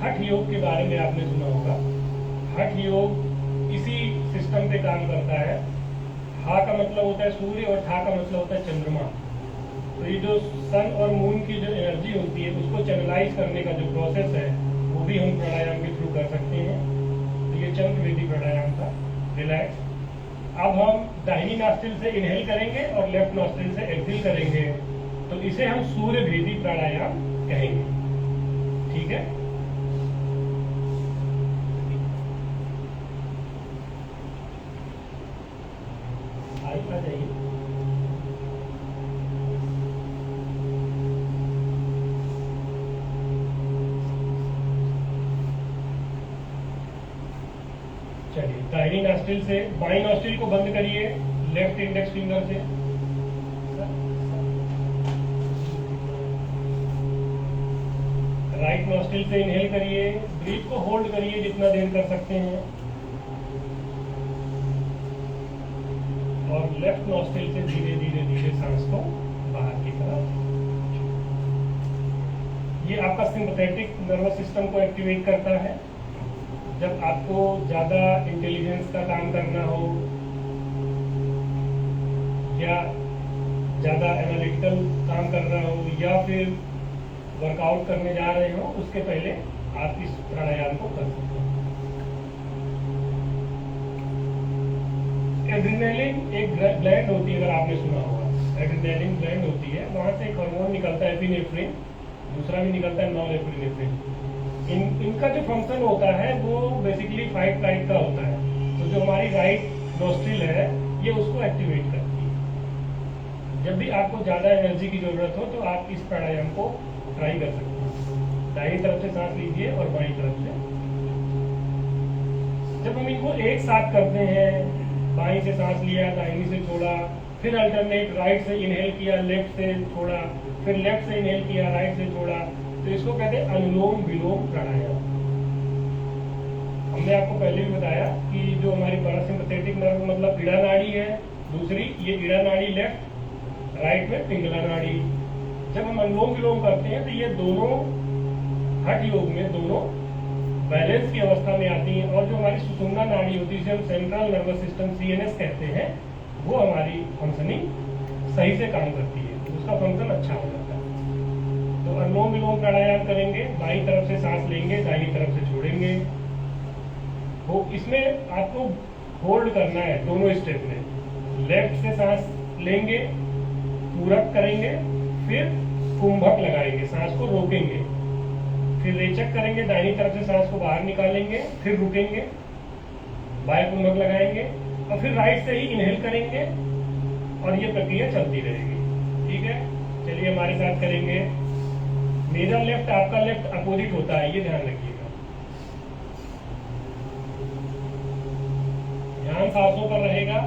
हठ योग के बारे में आपने सुना होगा। हठ योग इसी सिस्टम पे काम करता है। हा का मतलब होता है सूर्य और ठा का मतलब होता है चंद्रमा। तो ये जो सन और मून की जो एनर्जी होती है उसको चैनलाइज करने का जो प्रोसेस है वो भी हम प्राणायाम के थ्रू कर सकते हैं। तो ये चंद्रभेदी प्राणायाम था। रिलैक्स। अब हम दाहिनी नॉस्ट्रिल से इनहेल करेंगे और लेफ्ट नॉस्ट्रिल से एक्सहेल करेंगे, तो इसे हम सूर्यभेदी प्राणायाम कहेंगे। ठीक है। आ जाइए। चलिए, दाहिनी नॉस्ट्रिल से बाईं नॉस्ट्रिल को बंद करिए लेफ्ट इंडेक्स फिंगर से। राइट नॉस्ट्रिल से इनहेल करिए, ब्रीथ को होल्ड करिए जितना देर कर सकते हैं, और लेफ्ट नॉस्ट्रिल से धीरे धीरे धीरे सांस को बाहर की तरफ। ये आपका सिंपैथेटिक नर्वस सिस्टम को एक्टिवेट करता है। जब आपको ज्यादा इंटेलिजेंस का काम करना हो या ज्यादा एनालिटिकल काम करना हो या फिर वर्कआउट करने जा रहे हो, उसके पहले आप इस प्राणायाम को कर सकते हैं। एड्रेनालिन एक ग्लैंड होती है, अगर आपने सुना होगा, एड्रेनालिन ग्लैंड होती है, वहां से एक हार्मोन निकलता है एपिनेफ्रिन, दूसरा भी निकलता है नॉरएपिनेफ्रिन। इनका जो फंक्शन होता है वो बेसिकली फाइट फ्लाइट का होता है। तो जो हमारी राइट नोस्ट्रिल है ये उसको एक्टिवेट करती है। जब भी आपको ज्यादा एनर्जी की जरूरत हो तो आप इस प्राणायाम को ट्राई कर सकते हैं। दाहिनी तरफ से सांस लीजिए और बाईं तरफ से। जब हम इनको एक साथ करते हैं, बाईं से सांस लिया, दाहिनी से छोड़ा, फिर अल्टरनेट राइट से इनहेल किया, लेफ्ट से छोड़ा, फिर लेफ्ट से इनहेल किया, राइट से छोड़ा, तो इसको कहते हैं अनुलोम विलोम प्राणायाम। हमने आपको पहले भी बताया कि जो हमारी पैरासिम्पैथेटिक नर्व मतलब ईड़ा नाड़ी है, दूसरी ये ईड़ा नाड़ी लेफ्ट, राइट में पिंगला नाड़ी। जब हम अनुलोम विलोम करते हैं तो ये दोनों हठ योग में दोनों बैलेंस की अवस्था में आती हैं, और जो हमारी सुषुम्ना नाड़ी होती है जिसे हम सेंट्रल नर्वस सिस्टम CNS कहते हैं, वो हमारी फंक्शनिंग सही से काम करती है, उसका फंक्शन अच्छा हो जाता है। तो अनुलोम विलोम प्राणायाम करेंगे, बाईं तरफ से सांस लेंगे, दाहिनी तरफ से छोड़ेंगे। तो इसमें आपको होल्ड करना है दोनों स्टेप में। लेफ्ट से सांस लेंगे, पूरक करेंगे, फिर कुंभक लगाएंगे, सांस को रोकेंगे, फिर रेचक करेंगे, दाहिनी तरफ से सांस को बाहर निकालेंगे, फिर रुकेंगे, बाएं कुंभक लगाएंगे, और फिर राइट से ही इनहेल करेंगे, और ये प्रक्रिया चलती रहेगी। ठीक है, चलिए हमारे साथ करेंगे। मेरा लेफ्ट आपका लेफ्ट अपोजिट होता है, ये ध्यान रखिएगा। ध्यान सांसों पर रहेगा।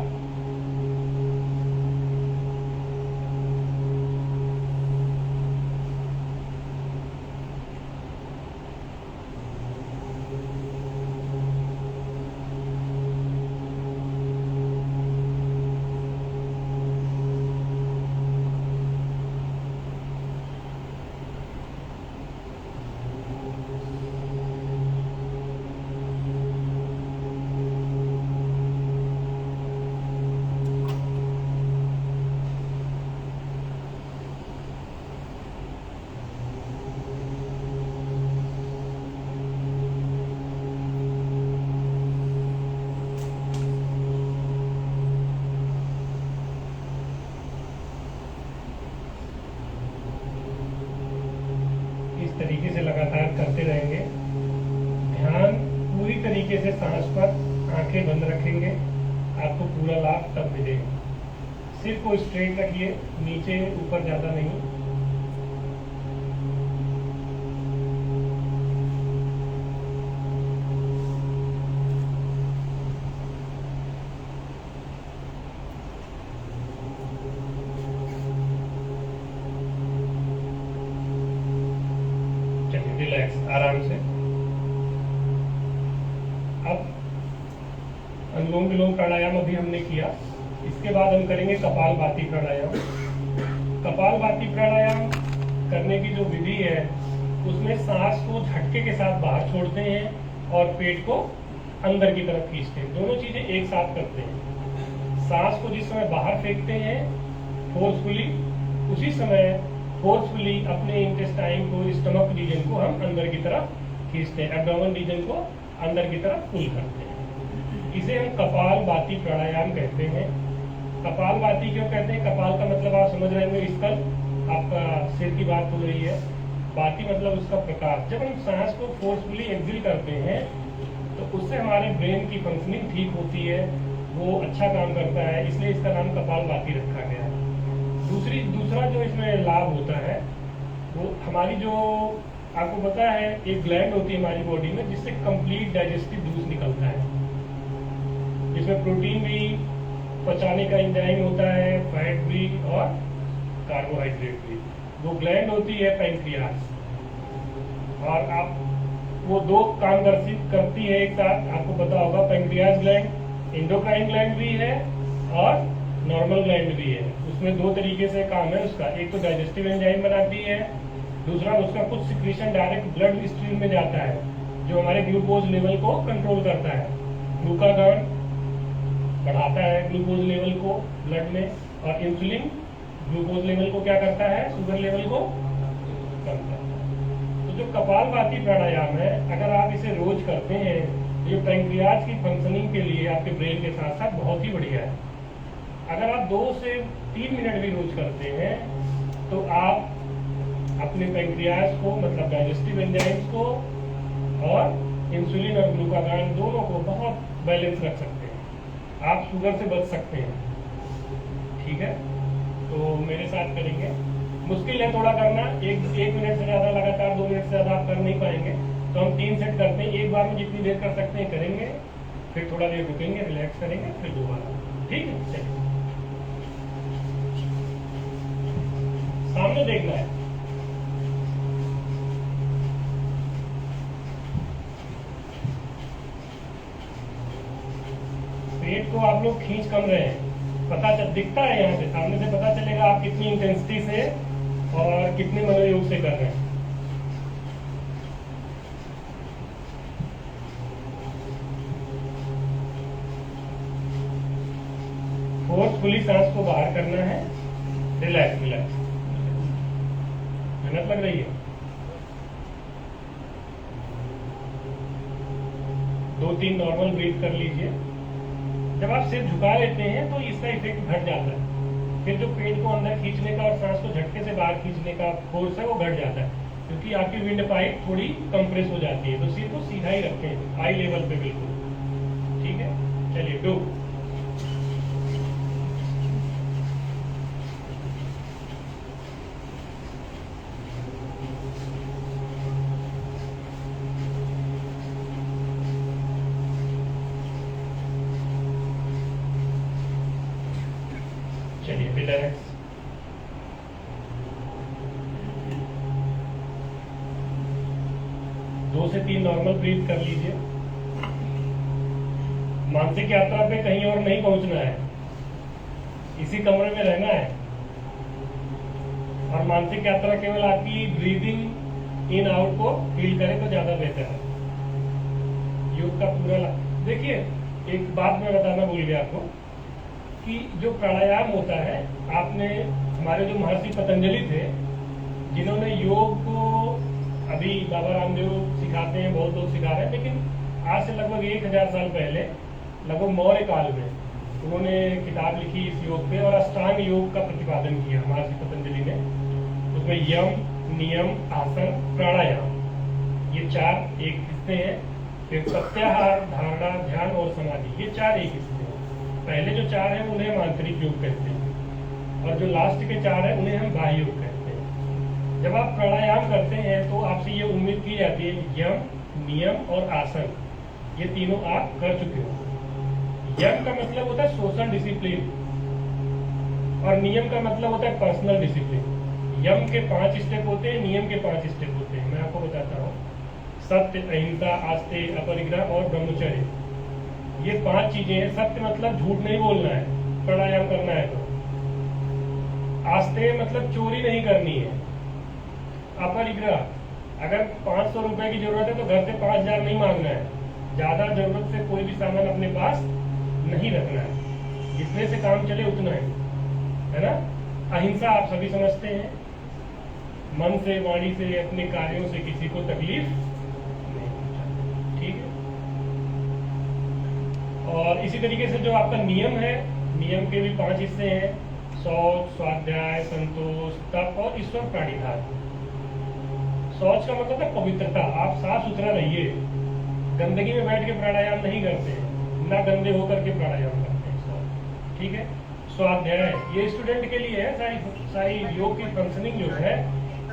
तरीके से लगातार करते रहेंगे। ध्यान पूरी तरीके से सांस पर, आंखें बंद रखेंगे, आपको पूरा लाभ तब मिलेगा। सिर को स्ट्रेट रखिए, नीचे ऊपर ज्यादा नहीं। रिलैक्स, आराम से। अब अनुलोम विलोम प्राणायाम अभी हमने किया, इसके बाद हम करेंगे कपालभाति प्राणायाम। कपालभाति प्राणायाम करने की जो विधि है उसमें सांस को झटके के साथ बाहर छोड़ते हैं और पेट को अंदर की तरफ खींचते हैं, दोनों चीजें एक साथ करते हैं। सांस को जिस समय बाहर फेंकते हैं फोर्सफुली, उसी समय फोर्सफुली अपने इंटेस्टाइन को, स्टमक रीजन को हम अंदर की तरफ खींचते हैं, एब्डोमेन रीजन को अंदर की तरफ पुल करते हैं। इसे हम कपालभाति प्राणायाम कहते हैं। कपालभाति क्यों कहते हैं? कपाल का मतलब आप समझ रहे होंगे स्कल, आपका सिर की बात हो रही है। भाति मतलब उसका प्रकार। जब हम सांस को फोर्सफुली एक्सिल करते हैं तो उससे हमारे ब्रेन की फंक्शनिंग ठीक होती है, वो अच्छा काम करता है, इसलिए इसका नाम कपालभाति रखा गया है। दूसरा जो इसमें लाभ होता है वो हमारी जो आपको पता है एक ग्लैंड होती है हमारी बॉडी में जिससे कंप्लीट डाइजेस्टिव जूस निकलता है, जिसमें प्रोटीन भी, पचाने का एंजाइम होता है, फैट भी और कार्बोहाइड्रेट भी। वो ग्लैंड होती है पैंक्रियास। और आप वो दो काम करती है एक साथ, आपको पता होगा। पैंक्रियाज ग्लैंड एंडोक्राइन ग्लैंड भी है और नॉर्मल ग्लैंड भी है। उसमें दो तरीके से काम है उसका, एक तो डाइजेस्टिव एंजाइम बनाती है, दूसरा उसका कुछ सिक्रीशन डायरेक्ट ब्लड स्ट्रीम में जाता है जो हमारे ग्लूकोज लेवल को कंट्रोल करता है। ग्लूकागॉन बढ़ाता है ग्लूकोज लेवल को ब्लड में, और इंसुलिन ग्लूकोज लेवल को क्या करता है, शुगर लेवल को कम करता है। तो जो कपालभाति प्राणायाम है, अगर आप इसे रोज करते हैं, ये पैंक्रियाज की फंक्शनिंग के लिए आपके ब्रेन के साथ साथ बहुत ही बढ़िया है। अगर आप 2 से 3 मिनट भी रोज करते हैं तो आप अपने पैंक्रियाज को, मतलब डाइजेस्टिव एंजाइम्स को और इंसुलिन और ग्लूकागॉन दोनों को बहुत बैलेंस रख सकते हैं। आप शुगर से बच सकते हैं। ठीक है, तो मेरे साथ करेंगे। मुश्किल है थोड़ा करना, एक मिनट से ज्यादा लगातार 2 मिनट से ज्यादा आप कर नहीं पाएंगे, तो हम 3 सेट करते हैं। एक बार में जितनी देर कर सकते हैं करेंगे, फिर थोड़ा देर रुकेंगे, रिलैक्स करेंगे, फिर दोबारा। ठीक है, चलिए सामने देखना है। पेट को आप लोग खींच कम रहे हैं, दिखता है यहाँ से, सामने से पता चलेगा आप कितनी इंटेंसिटी से और कितने मनोयोग से कर रहे हैं। फोर्सफुली सांस को बाहर करना है, रिलैक्स रिलैक्स। मेहनत लग रही है। 2-3 नॉर्मल ब्रीथ कर लीजिए। जब आप सिर झुका लेते हैं तो इसका इफेक्ट घट जाता है, फिर जो पेट को अंदर खींचने का और सांस को झटके से बाहर खींचने का फोर्स है वो घट जाता है, क्योंकि आपकी विंड पाइप थोड़ी कंप्रेस हो जाती है। तो सिर को सीधा ही रखें, आई लेवल पे बिल्कुल। ठीक है, चलिए डू। चलिए रिलैक्स। दो से 3 नॉर्मल ब्रीथ कर लीजिए। मानसिक यात्रा पे कहीं और नहीं पहुंचना है, इसी कमरे में रहना है। और मानसिक यात्रा केवल आपकी ब्रीदिंग इन आउट को फील करे तो ज्यादा बेहतर है। योग का पूरा देखिए, एक बात मैं बताना भूल गया आपको कि जो प्राणायाम होता है, आपने हमारे जो महर्षि पतंजलि थे जिन्होंने योग को, अभी बाबा रामदेव सिखाते हैं, बहुत लोग सिखा रहे हैं, लेकिन आज से लगभग 1000 साल पहले, लगभग मौर्य काल में उन्होंने किताब लिखी इस योग पे और अष्टांग योग का प्रतिपादन किया महर्षि पतंजलि ने। उसमें यम, नियम, आसन, प्राणायाम, ये 4 एक हिस्से हैं। फिर प्रत्याहार, धारणा, ध्यान और समाधि, ये 4 एक हिस्से हैं। पहले जो 4 हैं उन्हें हम आंतरिक योग कहते हैं, और जो लास्ट के 4 हैं उन्हें हम बाह्य योग कहते हैं। जब आप प्राणायाम करते हैं तो आपसे ये उम्मीद की जाती है यम, नियम और आसन, ये तीनों आप कर चुके हो। यम का मतलब होता है सोशल डिसिप्लिन और नियम का मतलब होता है पर्सनल डिसिप्लिन। यम के 5 स्टेप होते हैं, नियम के 5 स्टेप होते हैं। मैं आपको बताता हूँ, सत्य, अहिंसा, आस्ते, अपरिग्रह और ब्रह्मचर्य, ये 5 चीजें हैं। सत्य मतलब झूठ नहीं बोलना है, प्राणायाम करना है तो। आस्ते मतलब चोरी नहीं करनी है। अपरिग्रह, अगर 500 रुपए की जरूरत है तो घर से 5000 नहीं मांगना है। ज्यादा जरूरत से कोई भी सामान अपने पास नहीं रखना है, जितने से काम चले उतना है ना। अहिंसा आप सभी समझते हैं, मन से, वाणी से, अपने कार्यों से किसी को तकलीफ नहीं पहुंचाना। ठीक है। और इसी तरीके से जो आपका नियम है, नियम के भी 5 हिस्से हैं, शौच, स्वाध्याय, संतोष, तप और ईश्वर प्राणिधान। शौच का मतलब है पवित्रता, आप साफ सुथरा रहिए। गंदगी में बैठ के प्राणायाम नहीं करते हैं, ना गंदे होकर के प्राणायाम करते हैं। ठीक है। स्वाध्याय, ये स्टूडेंट के लिए है। सारी योग की फंक्शनिंग जो है,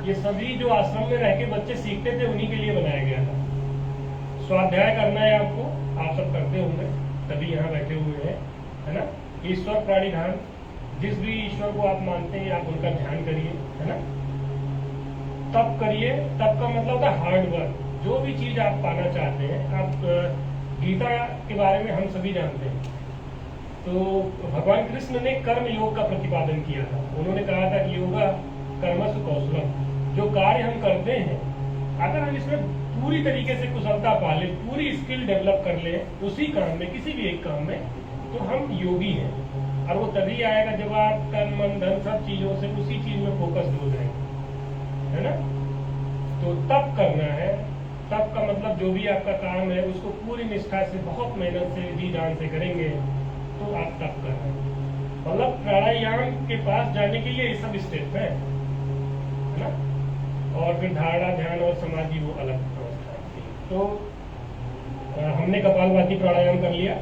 ये सभी जो आश्रम में रह के बच्चे सीखते थे उन्हीं के लिए बनाया गया था। स्वाध्याय करना है आपको, आप सब करते होंगे तभी यहाँ बैठे हुए हैं, है ना। ईश्वर प्राणिधान, जिस भी ईश्वर को आप मानते हैं आप उनका ध्यान करिए, है ना। तप करिए। तप का मतलब होता है हार्ड वर्क। जो भी चीज आप पाना चाहते हैं, आप गीता के बारे में हम सभी जानते हैं। तो भगवान कृष्ण ने कर्म योग का प्रतिपादन किया था। उन्होंने कहा था कि योगा कर्मसु कौशलम, जो कार्य हम करते हैं अगर हम इसमें पूरी तरीके से कुशलता पा लें, पूरी स्किल डेवलप कर लें उसी काम में, किसी भी एक काम में, तो हम योगी हैं। और वो तभी आएगा जब आप तन मन धन सब चीजों से उसी चीज में फोकस हो जाएंगे, है ना। तो तप करना है। तप का मतलब जो भी आपका काम है उसको पूरी निष्ठा से, बहुत मेहनत से, जी जान से करेंगे तो आप तप कर रहे हैं। मतलब प्राणायाम के पास जाने के लिए ये सब स्टेप है ना। और फिर धारणा, ध्यान और समाधि वो अलग अवस्था है। तो हमने कपालभाति प्राणायाम कर लिया।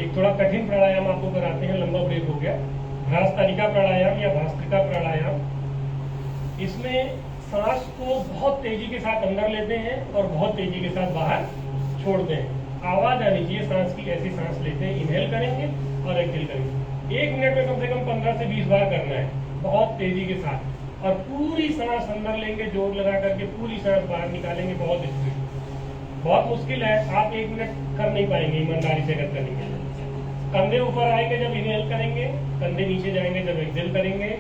एक थोड़ा कठिन प्राणायाम आपको कराते हैं, लंबा ब्रेक हो गया। भ्रास्तारिका प्राणायाम या भास्त्रिका प्राणायाम, इसमें सांस को बहुत तेजी के साथ अंदर लेते हैं और बहुत तेजी के साथ बाहर छोड़ते हैं। आवाज आनी चाहिए सांस की, ऐसी सांस लेते हैं, इनहेल करेंगे और एक्सहेल करेंगे। 1 मिनट में कम से कम 15 से 20 बार करना है, बहुत तेजी के साथ। और पूरी सांस अंदर लेंगे, जोर लगा करके पूरी सांस बाहर निकालेंगे, बहुत स्पीड। बहुत मुश्किल है, आप 1 मिनट कर नहीं पाएंगे ईमानदारी से अगर करेंगे। कंधे ऊपर आएंगे जब इनहेल करेंगे, कंधे नीचे जाएंगे जब एक्सहेल करेंगे,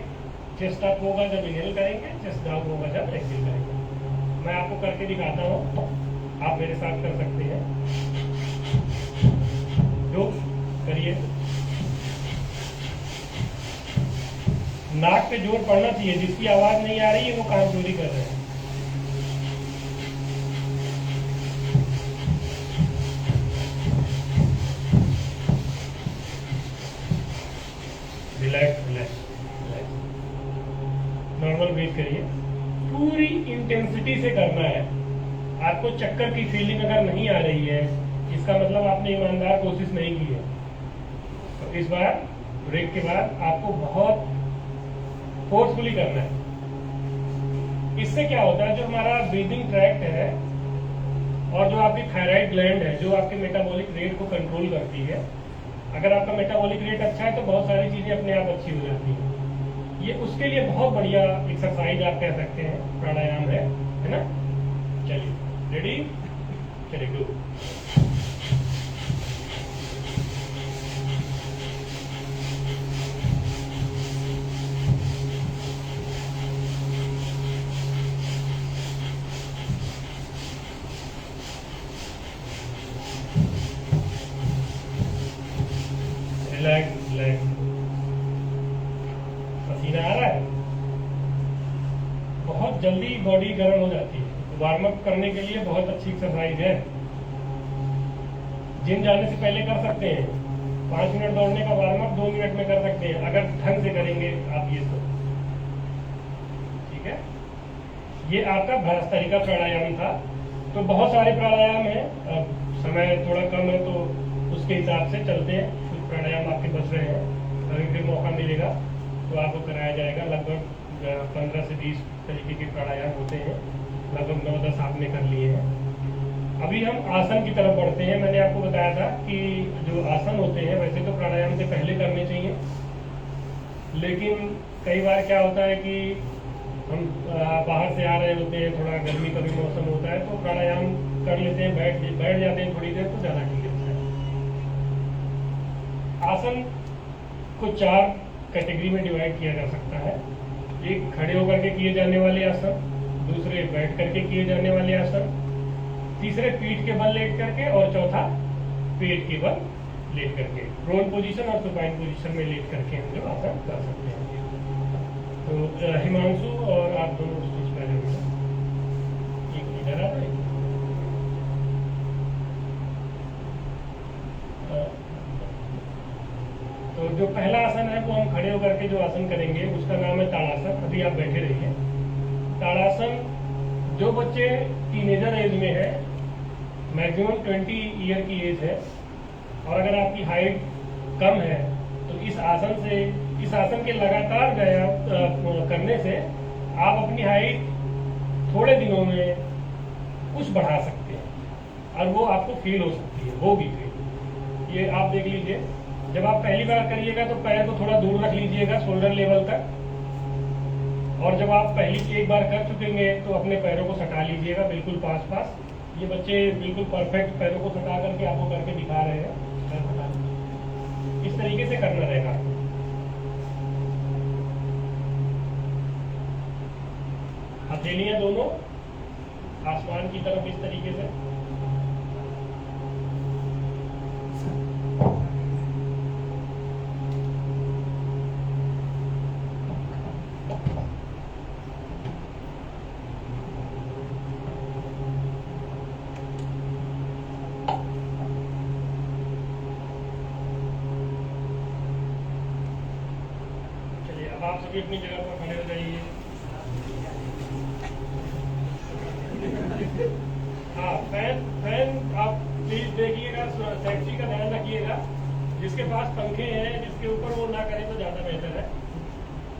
चेस्ट अप होगा जब इनहेल करेंगे, चेस्ट डाउन होगा जब एक्सहेल करेंगे। मैं आपको करके दिखाता हूँ, आप मेरे साथ कर सकते हैं। जो करिए, नाक पे जोर पड़ना चाहिए। जिसकी आवाज नहीं आ रही है वो काम चोरी कर रहे हैं। Relax relax relax, normal breath करिए। पूरी इंटेंसिटी से करना है। आपको चक्कर की फीलिंग अगर नहीं आ रही है, इसका मतलब आपने ईमानदार कोशिश नहीं की है। तो इस बार ब्रेक के बाद आपको बहुत फोर्सफुली करना है। इससे क्या होता है, जो हमारा ब्रीदिंग ट्रैक्ट है और जो आपकी थायराइड ग्लैंड है, जो आपके मेटाबॉलिक रेट को कंट्रोल करती है, अगर आपका मेटाबॉलिक रेट अच्छा है तो बहुत सारी चीजें अपने आप अच्छी हो जाती हैं। ये उसके लिए बहुत बढ़िया एक्सरसाइज आप कह सकते हैं, प्राणायाम है ना। चलिए, रेडी, चलिए गो। Relax relax. पसीना आ रहा है, बहुत जल्दी बॉडी गर्म हो जाती है। वार्म अप करने के लिए बहुत अच्छी एक्सरसाइज है। जिम जाने से पहले कर सकते हैं। 5 मिनट दौड़ने का वार्म अप 2 मिनट में कर सकते हैं, अगर ढंग से करेंगे आप ये तो। ठीक है, ये आपका भ्रास्तारिका प्राणायाम था। तो बहुत सारे प्राणायाम हैं, अब समय थोड़ा कम है तो उसके हिसाब से चलते हैं। कुछ प्राणायाम आपके बच रहे हैं, अभी भी मौका मिलेगा तो आपको कराया जाएगा। लगभग 15 से 20 तरीके के प्राणायाम होते हैं, लगभग 9-10 आपने कर लिए हैं। अभी हम आसन की तरफ बढ़ते हैं। मैंने आपको बताया था कि जो आसन होते हैं वैसे तो प्राणायाम से पहले करने चाहिए, लेकिन कई बार क्या होता है कि हम बाहर से आ रहे होते हैं, थोड़ा गर्मी का भी मौसम होता है, तो प्राणायाम कर लेते हैं, बैठ जाते हैं थोड़ी देर, तो ज़्यादा ठीक रहता है। आसन को 4 कैटेगरी में डिवाइड किया जा सकता है। एक खड़े होकर के किए जाने वाले आसन, दूसरे बैठ करके किए जाने वाले आसन, तीसरे पीठ के बल लेट करके, और चौथा पेट के बल लेट करके। प्रोन पोजीशन और सुपाइन पोजीशन में लेट करके हम जो आसन कर सकते हैं। तो हिमांशु और आप दोनों स्टेज पर आ जाइए। एक इधर आ जाए। तो जो पहला आसन है वो हम खड़े होकर के जो आसन करेंगे उसका नाम है ताड़ासन। अभी आप बैठे रहिए। ताड़ासन जो बच्चे टीनेजर एज में है, मैक्सिमम 20 ईयर की एज है, और अगर आपकी हाइट कम है तो इस आसन के लगातार व्यायाम करने से आप अपनी हाइट थोड़े दिनों में कुछ बढ़ा सकते हैं और वो आपको फील हो सकती है, होगी फील। ये आप देख लीजिए, जब आप पहली बार करिएगा तो पैर को थोड़ा दूर रख लीजिएगा शोल्डर लेवल तक, और जब आप पहली एक बार कर चुकेंगे तो अपने पैरों को सटा लीजिएगा बिल्कुल पास पास। ये बच्चे बिल्कुल परफेक्ट पैरों को सटा करके आपको करके दिखा रहे हैं। पैर सटा लीजिए। इस तरीके से करना रहेगा। हथेलियां दोनों आसमान की तरफ इस तरीके से। चलिए अब आप सभी अपनी जगह पर खड़े हो जाइए। हाँ, फैन आप प्लीज देखिएगा, सेफ्टी का ध्यान रखिएगा। जिसके पास पंखे हैं जिसके ऊपर वो ना करें तो ज़्यादा बेहतर है।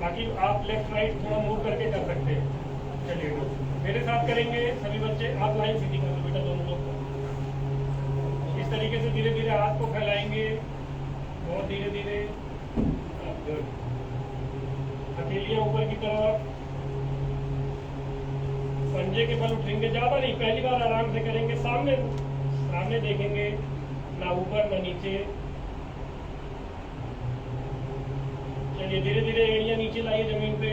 बाकी आप लेफ्ट राइट थोड़ा मूव करके कर सकते हैं। चलिए तो मेरे साथ करेंगे सभी बच्चे। आप लाइन सीधी कर लो बेटा, दोनों लोग इस तरीके से धीरे धीरे हाथ को फैलाएंगे, बहुत धीरे धीरे। हथेलियां ऊपर की तरफ, पंजे के बल उठेंगे, ज्यादा नहीं, पहली बार आराम से करेंगे। सामने सामने देखेंगे, ना ऊपर ना नीचे। चलिए धीरे धीरे एड़ियां नीचे लाइए जमीन पे,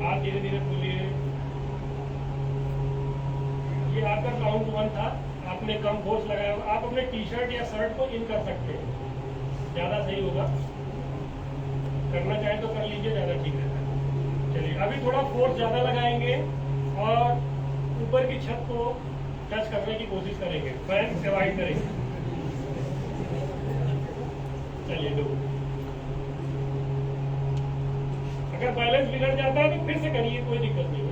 हाथ धीरे धीरे खोलिए। ये आपका काउंट 1 था, आपने कम फोर्स लगाया होगा। आप अपने टी शर्ट या शर्ट को इन कर सकते हैं, ज्यादा सही होगा। करना चाहें तो कर लीजिए, ज्यादा ठीक रहता है। चलिए अभी थोड़ा फोर्स ज्यादा लगाएंगे और ऊपर की छत को टच करने की कोशिश करेंगे, फैन डिवाइड करेंगे। चलिए दो। अगर बैलेंस बिगड़ जाता है तो फिर से करिए, कोई दिक्कत नहीं है।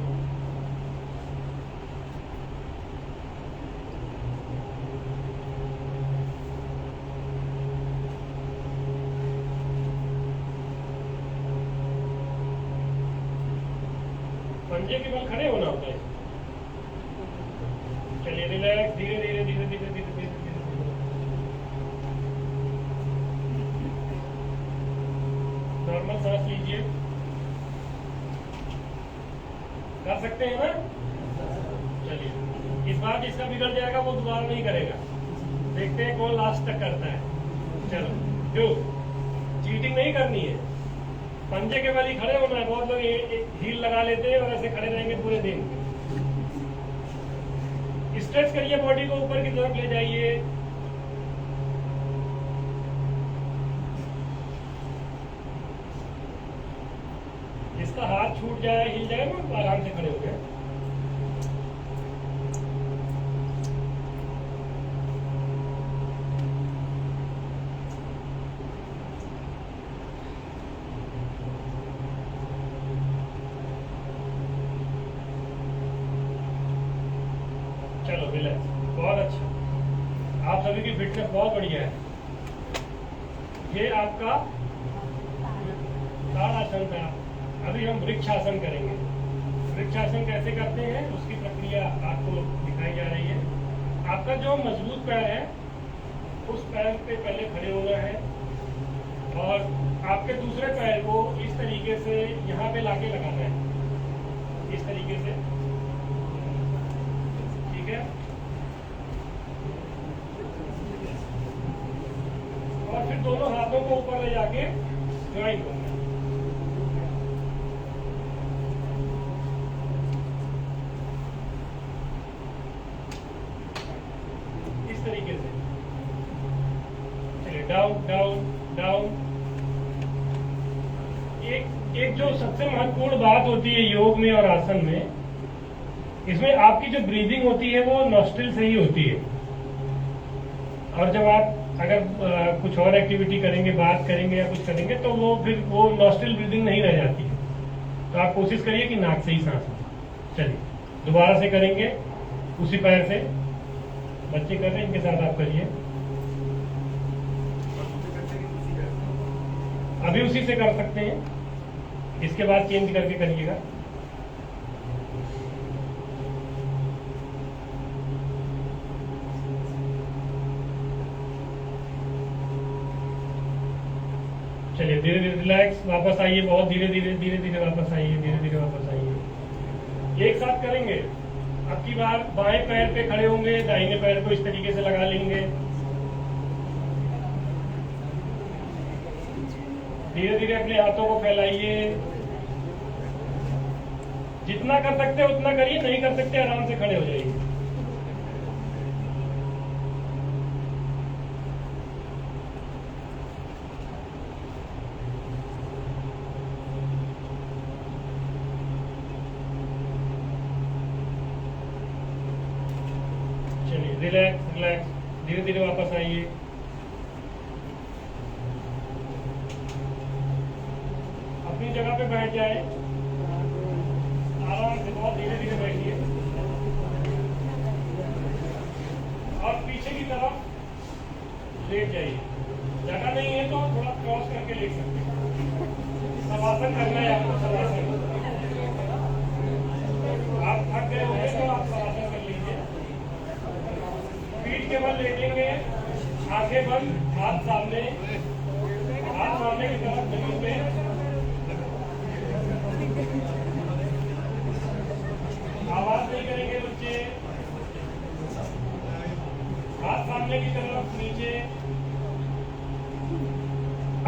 पंजे के बल खड़े होना होता है। चलिए रिलैक्स, धीरे धीरे धीरे धीरे धीरे धीरे धीरे। नॉर्मल सांस लीजिए, कर सकते हैं ना। चलिए इस बार जिसका बिगड़ जाएगा वो दोबारा नहीं करेगा। देखते हैं कौन लास्ट तक करता है। चलो जो चीटिंग नहीं करनी है, पंजे के बल ही खड़े होना है। बहुत लोग हील लगा लेते हैं और ऐसे खड़े रहेंगे पूरे दिन। स्ट्रेच करिए, बॉडी को ऊपर की तरफ ले जाइए। जिसका हाथ छूट जाए, हिल जाए ना, तो आराम से खड़े हो गए। चलो रिलैक्स, बहुत अच्छा। आप सभी की फिटनेस बहुत बढ़िया है। ये आपका ताड़ासन था। अभी हम वृक्षासन करेंगे। वृक्षासन कैसे करते हैं उसकी प्रक्रिया आपको दिखाई जा रही है। आपका जो मजबूत पैर है उस पैर पे पहले खड़े होना है और आपके दूसरे पैर को इस तरीके से यहाँ पे लाके लगाना है, इस तरीके से। ठीक है, और फिर दोनों हाथों को ऊपर ले जाके ज्वाइन करना है। इस तरीके से। चलिए डाउन डाउन डाउन। एक जो सबसे महत्वपूर्ण बात होती है योग में और आसन में, इसमें आपकी जो ब्रीदिंग होती है वो नॉस्ट्रिल से ही होती है। और जब आप अगर कुछ और एक्टिविटी करेंगे, बात करेंगे या कुछ करेंगे, तो वो फिर वो नॉस्ट्रिल ब्रीदिंग नहीं रह जाती है। तो आप कोशिश करिए कि नाक से ही सांस लें। चलिए दोबारा से करेंगे उसी पैर से। बच्चे कर रहे हैं, इनके साथ आप करिए। अभी उसी से कर सकते हैं, इसके बाद चेंज करके करिएगा। चलिए चलिए धीरे धीरे रिलैक्स, वापस आइए, बहुत धीरे धीरे धीरे धीरे वापस आइए, धीरे धीरे वापस आइए। एक साथ करेंगे। अब की बार बाएं पैर पे खड़े होंगे, दाहिने पैर को इस तरीके से लगा लेंगे। धीरे धीरे अपने हाथों को फैलाइए। जितना कर सकते हो उतना करिए, नहीं कर सकते आराम से खड़े हो जाइए। चलिए रिलैक्स रिलैक्स, धीरे धीरे वापस आइए। अपनी जगह पे बैठ जाए, आराम से बहुत धीरे धीरे बैठिए और पीछे की तरफ लेट जाइए। जगह नहीं है तो थोड़ा क्रॉस करके लेट सकते हैं। शवासन करना है आपको, शवासन। आप थक गए होंगे तो आप शवासन कर लीजिए। पीठ के बल लेटेंगे, आंखें बंद, हाथ सामने की तरफ जमीन पे। आवाज नहीं करेंगे बच्चे। हाथ सामने की तरफ नीचे।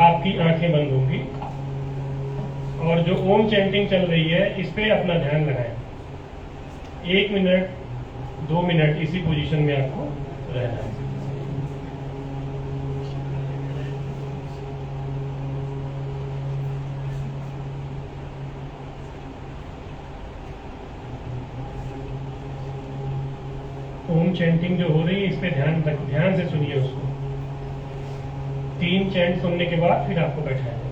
आपकी आंखें बंद होंगी और जो ओम चैंटिंग चल रही है इस पे अपना ध्यान लगाएं। 1 मिनट 2 मिनट इसी पोजीशन में आपको रहना है। ओम चैंटिंग जो हो रही है इस पे ध्यान से सुनिए उसको। 3 चैंट सुनने के बाद फिर आपको बैठाया जाएगा।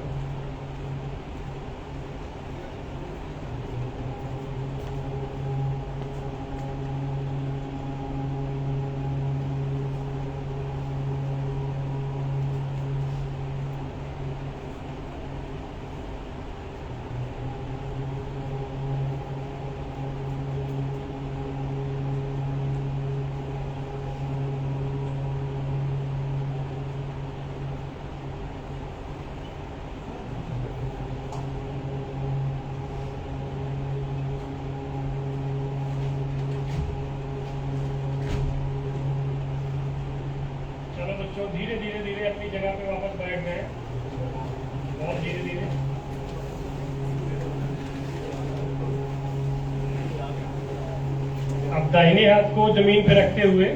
बच्चों धीरे धीरे धीरे अपनी जगह पे वापस बैठ गए, बहुत धीरे धीरे। अब दाहिने हाथ को जमीन पे रखते हुए,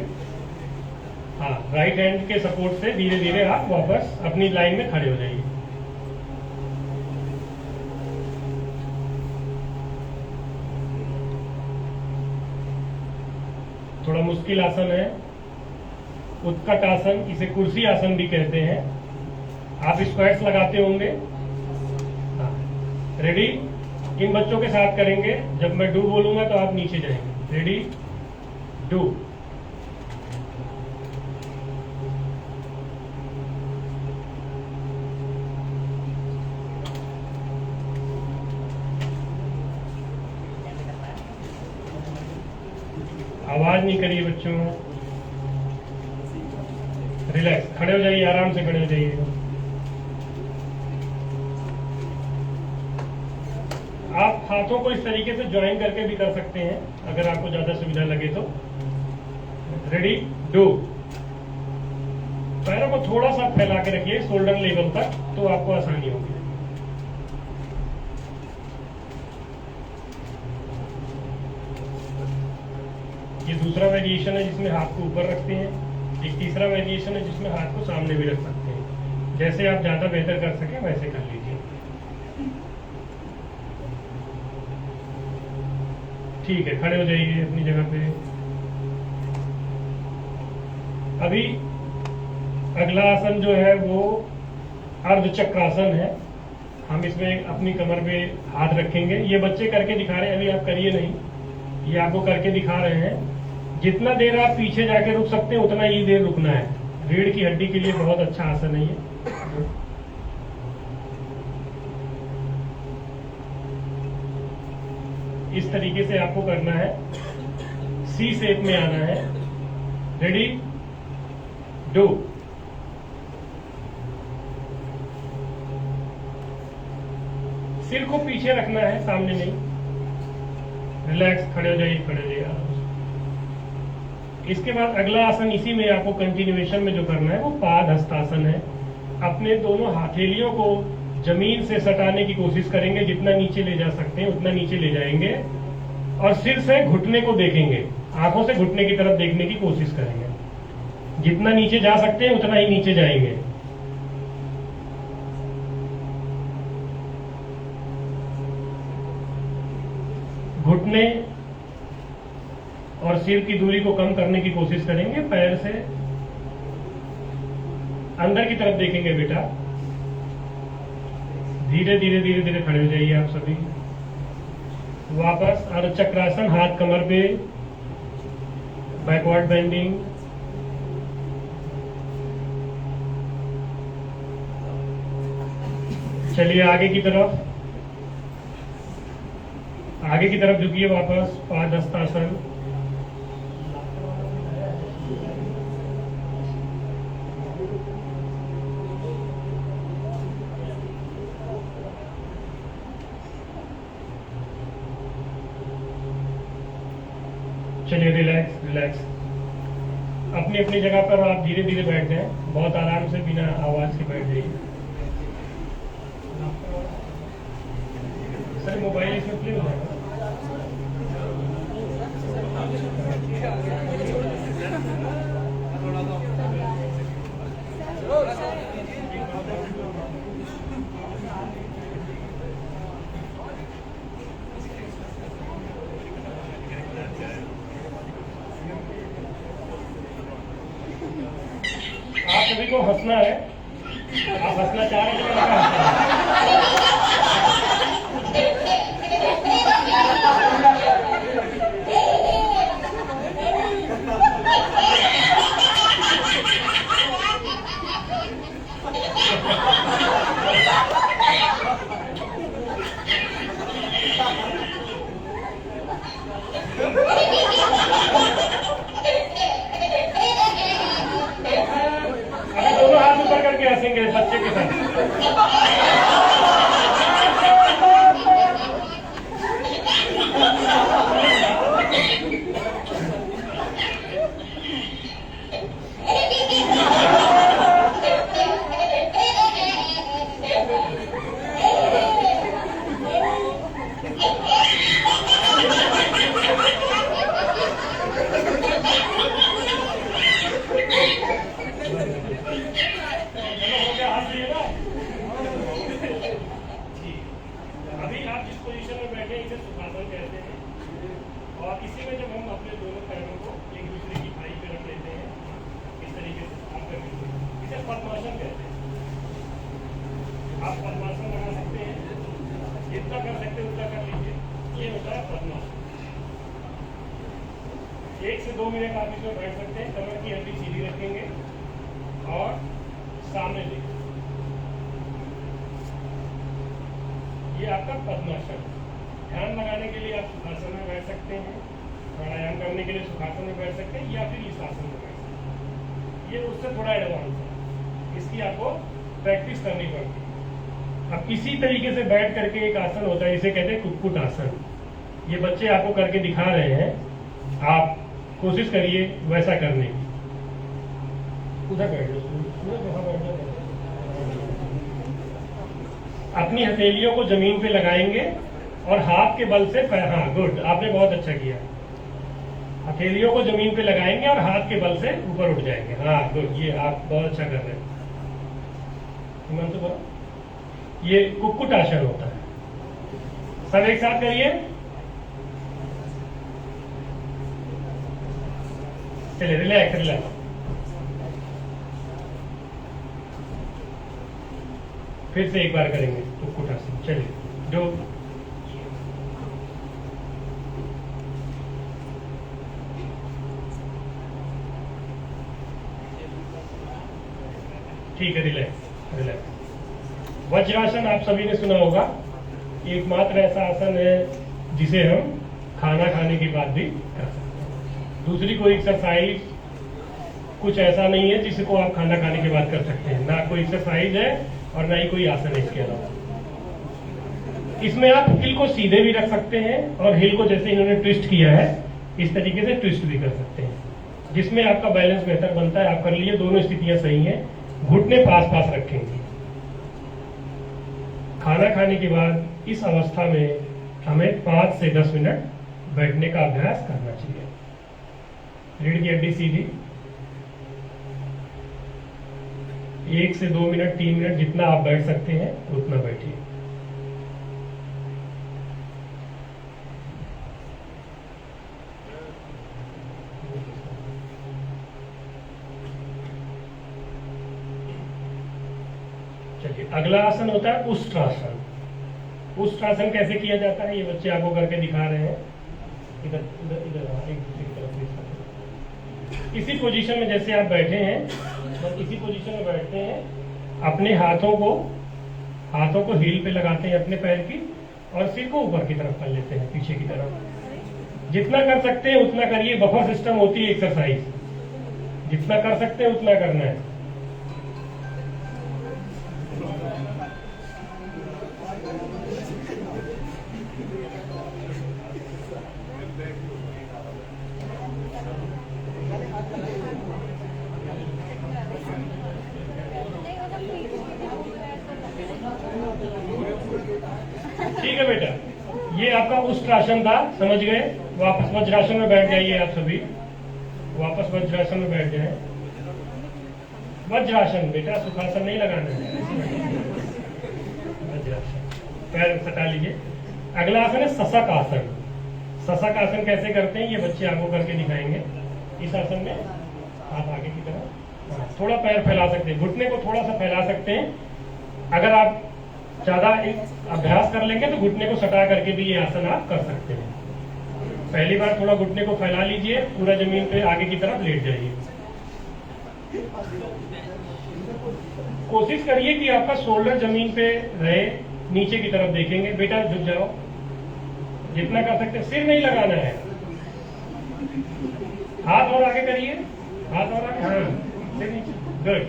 हाँ, राइट हैंड के सपोर्ट से धीरे धीरे आप वापस अपनी लाइन में खड़े हो जाइए। थोड़ा मुश्किल आसन है, उत्कट आसन, इसे कुर्सी आसन भी कहते हैं। आप स्क्वाट्स लगाते होंगे। हाँ, रेडी? इन बच्चों के साथ करेंगे। जब मैं डू बोलूंगा तो आप नीचे जाएंगे। रेडी? डू। आवाज नहीं करिए बच्चों। रिलैक्स, खड़े हो जाइए, आराम से खड़े हो जाइए। आप हाथों को इस तरीके से ज्वाइन करके भी कर सकते हैं अगर आपको ज्यादा सुविधा लगे तो। रेडी? डू। पैरों को थोड़ा सा फैला के रखिए शोल्डर लेवल तक, तो आपको आसानी होगी। ये दूसरा वेरिएशन है जिसमें हाथ को ऊपर रखते हैं। एक तीसरा वेरिएशन है जिसमें हाथ को सामने भी रख सकते हैं। जैसे आप ज्यादा बेहतर कर सके वैसे कर लीजिए। ठीक है, खड़े हो जाइए अपनी जगह पे। अभी अगला आसन जो है वो अर्धचक्रासन है। हम इसमें अपनी कमर पे हाथ रखेंगे। ये बच्चे करके दिखा रहे हैं, अभी आप करिए नहीं, ये आपको करके दिखा रहे हैं। जितना देर आप पीछे जाके रुक सकते हैं उतना ही देर रुकना है। रीढ़ की हड्डी के लिए बहुत अच्छा आसन है ये। इस तरीके से आपको करना है, सी शेप में आना है। रेडी? डू। सिर को पीछे रखना है, सामने नहीं। रिलैक्स, खड़े हो जाइए, खड़े हो जाइए आराम से। इसके बाद अगला आसन इसी में आपको कंटिन्यूएशन में जो करना है वो पाद हस्तासन है। अपने दोनों हथेलियों को जमीन से सटाने की कोशिश करेंगे, जितना नीचे ले जा सकते हैं उतना नीचे ले जाएंगे और सिर से घुटने को देखेंगे, आंखों से घुटने की तरफ देखने की कोशिश करेंगे। जितना नीचे जा सकते हैं उतना ही नीचे जाएंगे। घुटने और सिर की दूरी को कम करने की कोशिश करेंगे। पैर से अंदर की तरफ देखेंगे बेटा। धीरे धीरे धीरे धीरे खड़े हो जाइए आप सभी। वापस अर्ध चक्रासन, हाथ कमर पे, बैकवर्ड बेंडिंग। चलिए आगे की तरफ, आगे की तरफ झुकिए वापस, पाद हस्तासन। चलिए रिलैक्स रिलैक्स। अपनी अपनी जगह पर आप धीरे धीरे बैठ जाएं, बहुत आराम से बिना आवाज के बैठ जाइए। सर मोबाइल इसमें प्ले हो जाएगा। आप सभी को हंसना है। आप हंसना चाह रहे हैं तो दोनों हाथ ऊपर करके हंसेंगे बच्चे के साथ। अभी आप जिस पोजीशन में बैठे हैं इसे सुखासन कहते हैं। और इसी में जब हम अपने दोनों पैरों को एक दूसरे की थाई पे रख लेते हैं, इस तरीके से आप करके इसे पद्मासन कहते हैं। आप पद्मासन लगा सकते हैं, जितना कर सकते हैं उतना कर लीजिए। ये होता है पद्मासन। 1 से 2 मिनट आप इसमें बैठ सकते हैं। कमर की हड्डी सीधी रखेंगे और सामने देखें। ये आपका पद्मासन। ध्यान लगाने के लिए आप सुखासन में बैठ सकते हैं, प्राणायाम करने के लिए सुखासन में बैठ सकते हैं, या फिर इस आसन में बैठ सकते हैं। ये उससे थोड़ा एडवांस है, इसकी आपको प्रैक्टिस करनी पड़ती है। अब इसी तरीके से बैठ करके एक आसन होता है, इसे कहते हैं कुक्कुट आसन। ये बच्चे आपको करके दिखा रहे हैं, आप कोशिश करिए वैसा करने की। उधर बैठ जाओ, अपनी हथेलियों को जमीन पे लगाएंगे और हाथ के बल से पैर, हाँ गुड, आपने बहुत अच्छा किया। हथेलियों को जमीन पे लगाएंगे और हाथ के बल से ऊपर उठ जाएंगे। हाँ गुड, ये आप बहुत अच्छा कर रहे हैं। हिमांशु बोलो, ये कुक्कुट आसन होता है। सब एक साथ करिए। चलिए रिलैक्स रिलैक्स। फिर से एक बार करेंगे कुक्कुट आसन। चलिए, जो ठीक है, रिलैक्स रिलैक्स। वज्रासन आप सभी ने सुना होगा, एकमात्र ऐसा आसन है जिसे हम खाना खाने के बाद भी कर सकते हैं। दूसरी कोई एक्सरसाइज कुछ ऐसा नहीं है जिसको आप खाना खाने के बाद कर सकते हैं। ना कोई एक्सरसाइज है और ना ही कोई आसन है इसके अलावा। इसमें आप हिल को सीधे भी रख सकते हैं और हिल को जैसे इन्होंने ट्विस्ट किया है इस तरीके से ट्विस्ट भी कर सकते हैं, जिसमें आपका बैलेंस बेहतर बनता है। आप कर लीजिए, दोनों स्थितियां सही हैं। घुटने पास पास रखेंगे। खाना खाने के बाद इस अवस्था में हमें 5 से 10 मिनट बैठने का अभ्यास करना चाहिए। रीढ़ की हड्डी सीधी, 1 से 2 मिनट 3 मिनट जितना आप बैठ सकते हैं उतना बैठिए। चलिए, अगला आसन होता है उष्ट्रासन। उष्ट्रासन कैसे किया जाता है ये बच्चे आपको करके दिखा रहे हैं। इधर इधर इधर एक दूसरे की तरफ देख। इसी पोजीशन में जैसे आप बैठे हैं, बस इसी पोजीशन में बैठते हैं। अपने हाथों को हील पे लगाते हैं अपने पैर की, और सिर को ऊपर की तरफ कर लेते हैं, पीछे की तरफ। जितना कर सकते हैं उतना करिए। बफर सिस्टम होती है एक्सरसाइज, जितना कर सकते हैं उतना करना है। ठीक है बेटा, ये आपका उष्ट्रासन था, समझ गए। वापस वज्रासन में बैठ जाइए आप सभी, वापस वज्रासन में बैठ जाएं। वज्रासन बेटा, सुखासन नहीं लगाना है। वज्रासन, पैर सटा लीजिए। अगला आसन है सशक आसन। सशक आसन कैसे करते हैं ये बच्चे आपको करके दिखाएंगे। इस आसन में आप आगे की तरफ थोड़ा पैर फैला सकते हैं, घुटने को थोड़ा सा फैला सकते हैं। अगर आप ज्यादा अभ्यास कर लेंगे तो घुटने को सटा करके भी ये आसन आप कर सकते हैं। पहली बार थोड़ा घुटने को फैला लीजिए, पूरा जमीन पे आगे की तरफ लेट जाइए। कोशिश करिए कि आपका शोल्डर जमीन पे रहे, नीचे की तरफ देखेंगे। बेटा झुक जाओ, जितना कर सकते। सिर नहीं लगाना है, हाथ और आगे करिए, हाथ और आगे, हाँ सिर नीचे, गुड।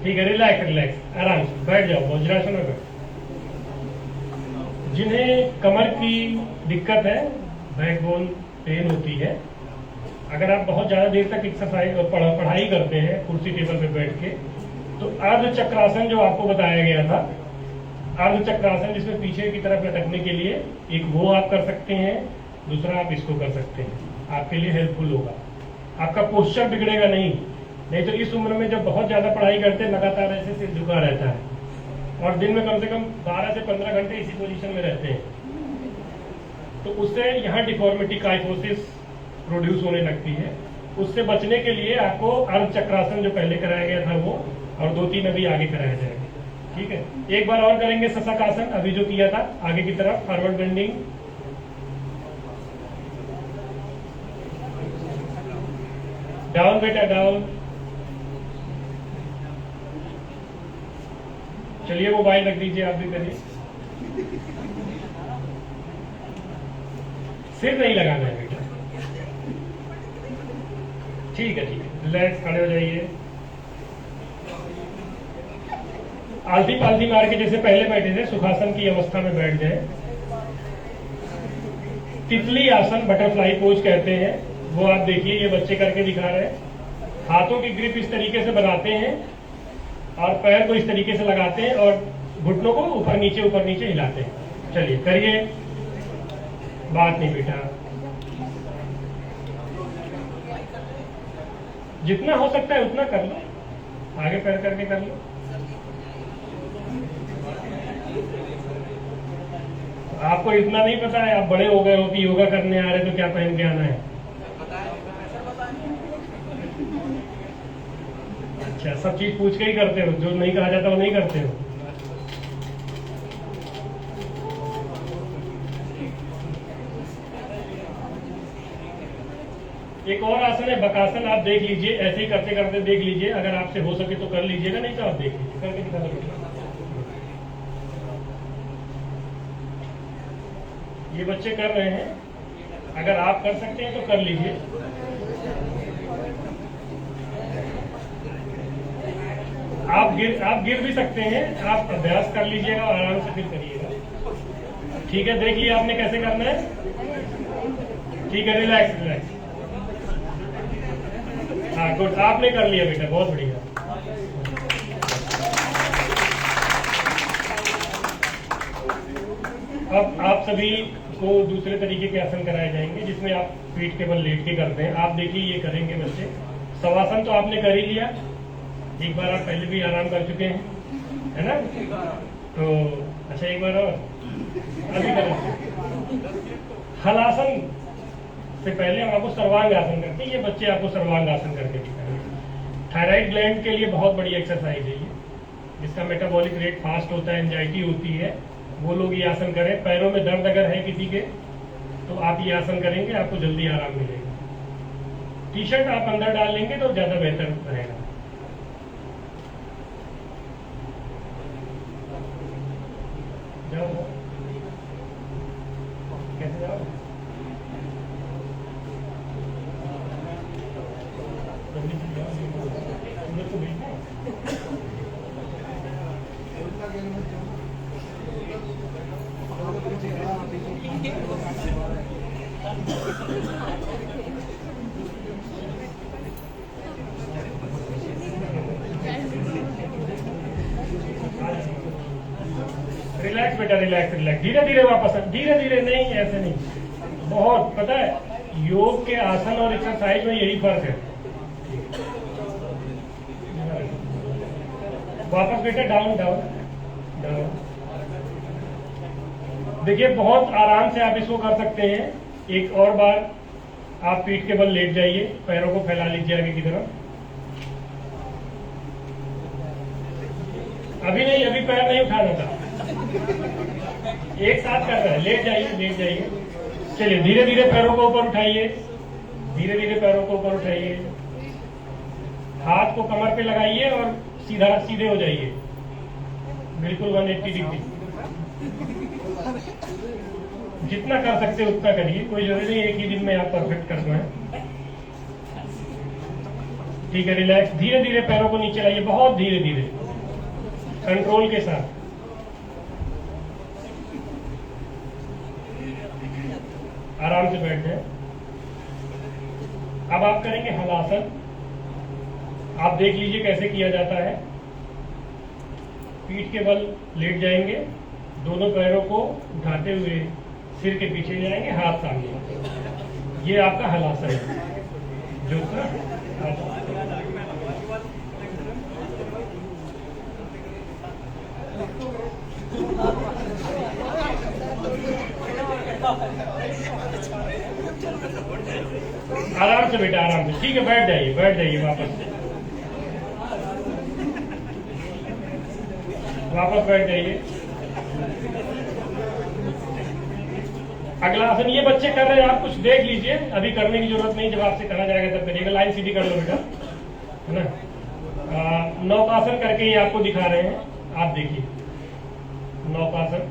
ठीक है, रिलैक्स रिलैक्स, आराम से बैठ जाओ वज्रासन में बैठ। जिन्हें कमर की दिक्कत है, बैकबोन पेन होती है, अगर आप बहुत ज्यादा देर तक एक्सरसाइज पढ़ाई करते हैं कुर्सी टेबल पे बैठ के, तो अर्ध चक्रासन जो आपको बताया गया था, अर्ध चक्रासन जिसमें पीछे की तरफ लटकने के लिए, एक वो आप कर सकते हैं, दूसरा आप इसको कर सकते हैं। आपके लिए हेल्पफुल होगा, आपका पोस्चर बिगड़ेगा नहीं तो इस उम्र में जब बहुत ज्यादा पढ़ाई करते हैं लगातार ऐसे सिर झुका रहता है और दिन में कम से कम 12 से 15 घंटे इसी पोजीशन में रहते हैं, तो उससे यहाँ डिफॉर्मिटी, काइफोसिस प्रोड्यूस होने लगती है। उससे बचने के लिए आपको अर्ध चक्रासन जो पहले कराया गया था वो, और 2-3 अभी आगे कराया जाएगा। ठीक है, एक बार और करेंगे सशक आसन, अभी जो किया था आगे की तरफ, फॉरवर्ड बेंडिंग, डाउन बेटा डाउन। चलिए मोबाइल रख दीजिए, आप भी करिए। सिर नहीं लगाना है बेटा। ठीक है, रिलैक्स, खड़े हो जाइए। आलती पालती मार के जैसे पहले बैठे थे, सुखासन की अवस्था में बैठ जाए। तितली आसन, बटरफ्लाई पोज कहते हैं, वो आप देखिए, ये बच्चे करके दिखा रहे हैं। हाथों की ग्रिप इस तरीके से बनाते हैं और पैर को इस तरीके से लगाते हैं और घुटनों को ऊपर नीचे हिलाते हैं। चलिए करिए, बात नहीं बेटा, जितना हो सकता है उतना कर लो, आगे पैर करके कर लो। आपको इतना नहीं पता है, आप बड़े हो गए हो कि योगा करने आ रहे तो क्या पहन के आना है। अच्छा, सब चीज पूछ के ही करते हो, जो नहीं कहा जाता वो नहीं करते हो। एक और आसन है बकासन, आप देख लीजिए, ऐसे ही करते करते देख लीजिए, अगर आपसे हो सके तो कर लीजिएगा, नहीं तो आप देख लीजिए, करके दिखा दो। ये बच्चे कर रहे हैं, अगर आप कर सकते हैं तो कर लीजिए। आप गिर भी सकते हैं, आप अभ्यास कर लीजिएगा और आराम से फिर करिएगा। ठीक है, देख लिया आपने कैसे करना है। ठीक है, रिलैक्स रिलैक्स। हाँ गुड, आपने कर लिया बेटा, बहुत बढ़िया। अब आप सभी को दूसरे तरीके के आसन कराए जाएंगे जिसमें आप पीठ के बल लेट के करते हैं। आप देखिए ये करेंगे बच्चे। शवासन तो आपने कर ही लिया, एक बार आप पहले भी आराम कर चुके हैं, है ना? तो अच्छा एक बार और अभी करें। हलासन से पहले हम आपको सर्वांग आसन करते हैं। ये बच्चे आपको सर्वांग आसन करके दिखाएंगे। थायराइड ग्लैंड के लिए बहुत बड़ी एक्सरसाइज है ये, जिसका मेटाबॉलिक रेट फास्ट होता है, एंजाइटी होती है, वो लोग ये आसन करें। पैरों में दर्द अगर है किसी के तो आप ये आसन करेंगे, आपको जल्दी आराम मिलेगा। टी शर्ट आप अंदर डाल लेंगे तो ज्यादा बेहतर रहेगा। जाओ, कैसे जाओ? जल्दी से जाओ, उधर तो भेजना। रिलैक्स बेटा, रिलैक्स रिलैक्स। धीरे धीरे वापस, धीरे धीरे नहीं, ऐसे नहीं। बहुत पता है योग के आसन और एक्सरसाइज में यही फर्क है। वापस बेटा, डाउन डाउन डाउन। देखिए बहुत आराम से आप इसको कर सकते हैं। एक और बार आप पीठ के बल लेट जाइए, पैरों को फैला लीजिए आगे की तरफ। अभी नहीं, अभी पैर नहीं उठाना था, एक साथ कर रहा है। लेट जाइए, लेट जाइए। चलिए धीरे धीरे पैरों को ऊपर उठाइए, धीरे धीरे पैरों को ऊपर उठाइए। हाथ को कमर पे लगाइए और सीधा सीधे हो जाइए, बिल्कुल 180 डिग्री। जितना कर सकते उतना करिए, कोई जरूरी नहीं एक ही दिन में आप परफेक्ट कर पाए। ठीक है, रिलैक्स। धीरे धीरे पैरों को नीचे लाइए, बहुत धीरे धीरे, कंट्रोल के साथ। आराम से बैठ जाए। अब आप करेंगे हलासन। आप देख लीजिए कैसे किया जाता है। पीठ के बल लेट जाएंगे, दोनों पैरों को उठाते हुए सिर के पीछे जाएंगे, हाथ सामने। ये आपका हलासन है। जो आराम से बेटा, आराम से। ठीक है, बैठ जाइए, बैठ जाइए। वापस बैठ जाइए। अगला आसन ये बच्चे कर रहे हैं, आप कुछ देख लीजिए, अभी करने की जरूरत नहीं, जब आपसे कहा जाएगा तब करिएगा। लाइन सीधी कर लो बेटा, है ना? नौकासन करके ये आपको दिखा रहे हैं, आप देखिए। नौकासन,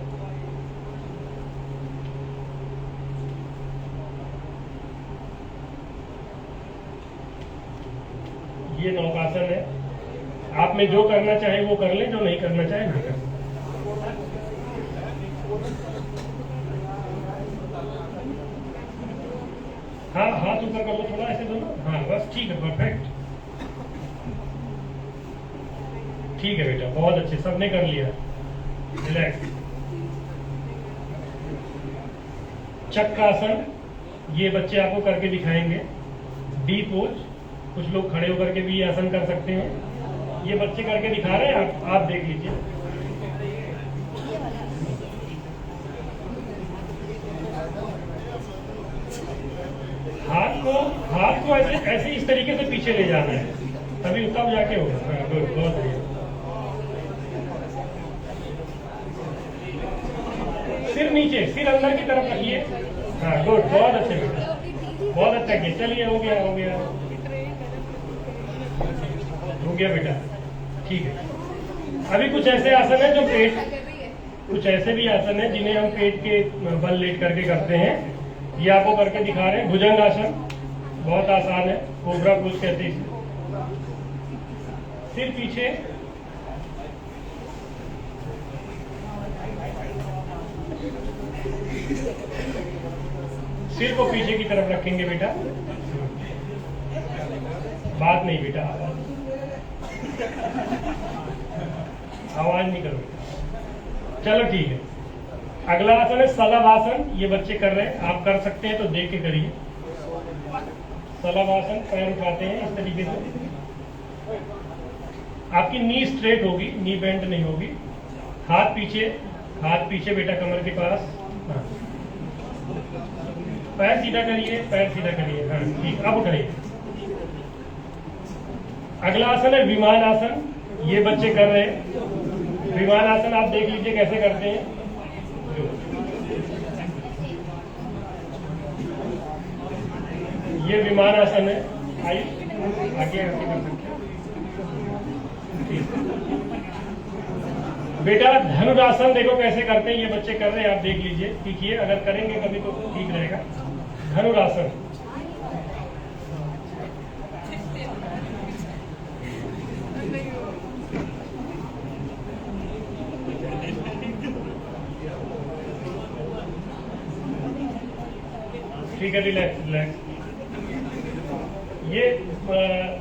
ये नौकासन है। आप में जो करना चाहे वो कर ले, जो नहीं करना चाहे ना कर। हाँ, हाथ ऊपर कर लो थोड़ा, ऐसे दोनों। हाँ बस, ठीक है, परफेक्ट। ठीक है बेटा, बहुत अच्छे, सबने कर लिया। रिलैक्स। चक्रासन, ये बच्चे आपको करके दिखाएंगे। डी पोज, कुछ लोग खड़े होकर के भी ये आसन कर सकते हैं। ये बच्चे करके दिखा रहे हैं, आप देख लीजिए। हाथ को ऐसे इस तरीके से पीछे ले जाना है, तभी तब जाके होगा। गुड, बहुत बढ़िया। सिर नीचे, सिर अंदर की तरफ रखिए। हाँ गुड, बहुत अच्छे बेटा, बहुत अच्छा किया। चलिए, हो गया, हो गया, हो गया बेटा। ठीक है। अभी कुछ ऐसे आसन है जो कुछ ऐसे भी आसन है जिन्हें हम पेट के बल लेट करके करते हैं। ये आपको करके दिखा रहे हैं। भुजंग आसन बहुत आसान है, कोबरा पोज कहते हैं। सिर पीछे, सिर को पीछे की तरफ रखेंगे बेटा, बात नहीं बेटा, आवाज नहीं करो बेटा। चलो ठीक है, अगला आसन है सलवासन। ये बच्चे कर रहे हैं, आप कर सकते हैं तो देख के करिए। सलवासन, पैर उठाते हैं इस तरीके से, आपकी नी स्ट्रेट होगी, नी बेंड नहीं होगी। हाथ पीछे बेटा कमर के पास। हाँ। पैर सीधा करिए, पैर सीधा करिए। हाँ ठीक, अब उठाइए। अगला आसन है विमान आसन। ये बच्चे कर रहे हैं विमान आसन, आप देख लीजिए कैसे करते हैं। ये विमान आसन है, आइए आगे कर सकते हैं। बेटा धनुरासन देखो कैसे करते हैं, ये बच्चे कर रहे हैं, आप देख लीजिए, सीखिए, अगर करेंगे कभी तो ठीक रहेगा। धनुरासन, ठीक है, रिलैक्स रिलैक्स। ये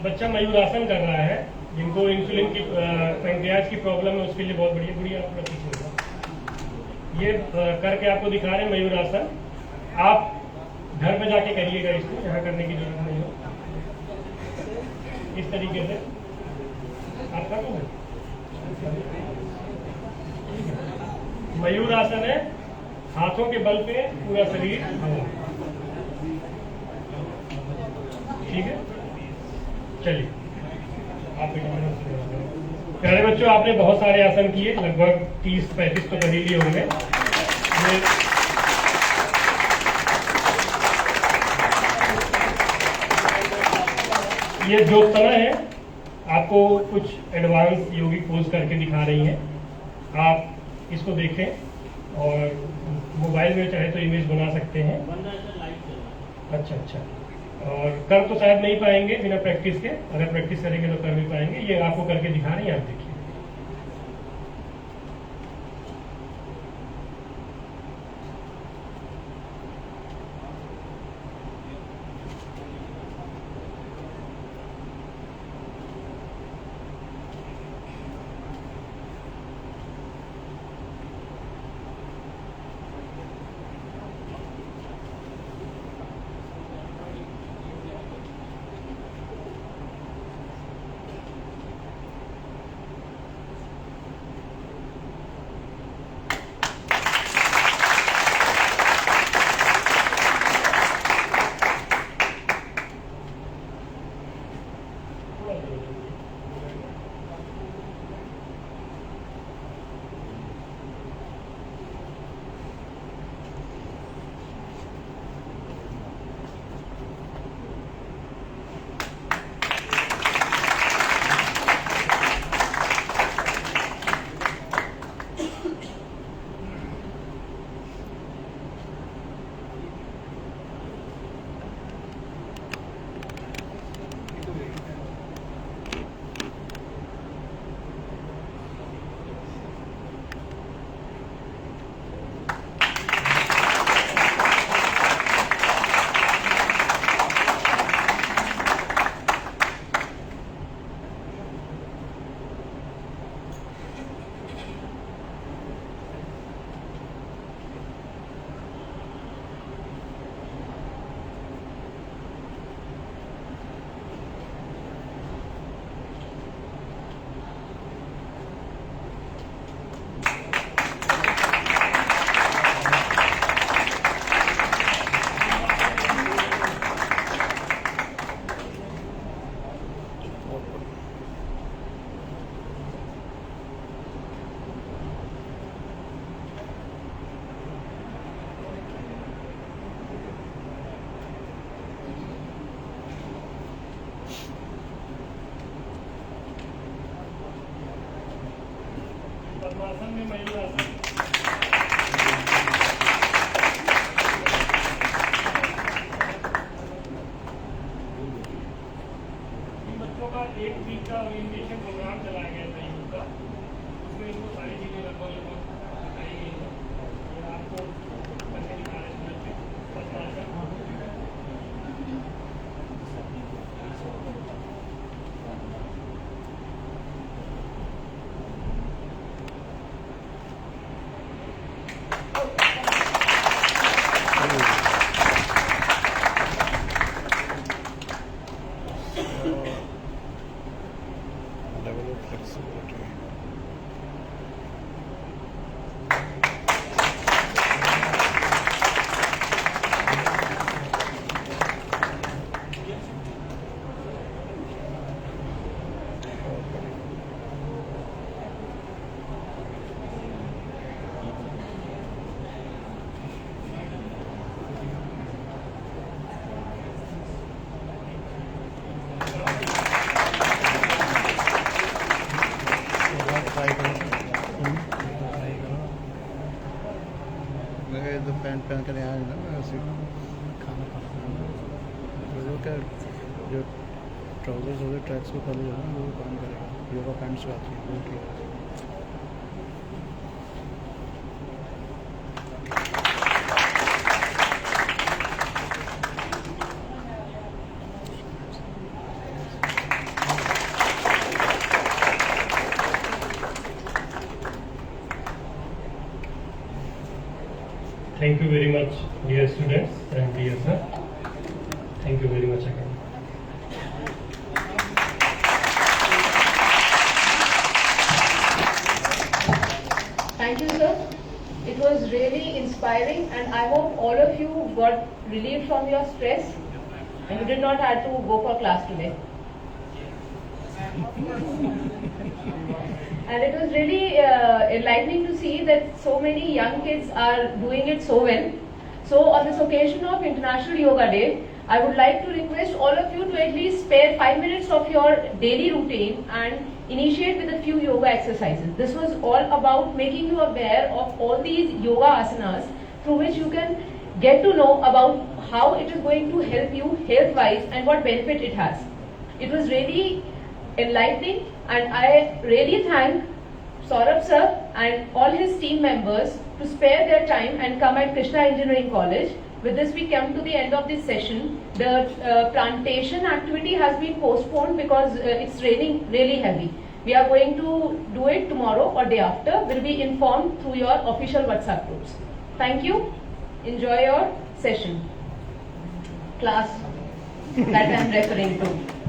बच्चा मयूरासन कर रहा है, जिनको इंसुलिन की पैंक्रियाज की प्रॉब्लम है, उसके लिए बहुत बढ़िया। बढ़िया आपका पीछे होगा। ये करके आपको दिखा रहे हैं मयूरासन। आप घर पे जाके करिएगा इसको, यहाँ करने की जरूरत नहीं हो। इस तरीके से आप कर लो। मयूरासन है, हाथों के बल पे पूरा शरीर, ठीक है। चलिए आप प्यारे बच्चों, आपने बहुत सारे आसन किए, लगभग 30-35 तो कर ही लिए होंगे। ये जो समय है आपको कुछ एडवांस योगिक पोज करके दिखा रही हैं, आप इसको देखें और मोबाइल में चाहे तो इमेज बना सकते हैं। अच्छा, और कर तो शायद नहीं पाएंगे बिना प्रैक्टिस के, अगर प्रैक्टिस करेंगे तो कर भी पाएंगे। ये आपको करके दिखा रहे हैं, आप देखिए। पद्मासन में मयूरासन। इन बच्चों का एक वीक का ओरिएंटेशन प्रोग्राम चलाया गया था योग का, उसमें इनको सारी चीजें लगभग बताई गई है। आपको कर यहाँ ऐसे खाना खाना लोगों का जो ट्राउजर्स हो गए ट्रैक्स को पहले जो है ना वो काम करेगा योगा पैंट्स जो आती है वो किया Thank you very much, dear students and dear sir. Thank you very much again. Thank you, sir. It was really inspiring, and I hope all of you got relieved from your stress and you did not have to go for class today. And it was really enlightening to see that so many young kids are doing it so well. So on this occasion of International Yoga Day, I would like to request all of you to at least spare 5 minutes of your daily routine and initiate with a few yoga exercises. This was all about making you aware of all these yoga asanas through which you can get to know about how it is going to help you health-wise and what benefit it has. It was really enlightening, and I really thank Saurabh sir and all his team members to spare their time and come at Krishna Engineering College. With this, we come to the end of this session. The plantation activity has been postponed because it's raining really heavy. We are going to do it tomorrow or day after. Will be informed through your official WhatsApp groups. Thank you. Enjoy your session. Class that I am referring to.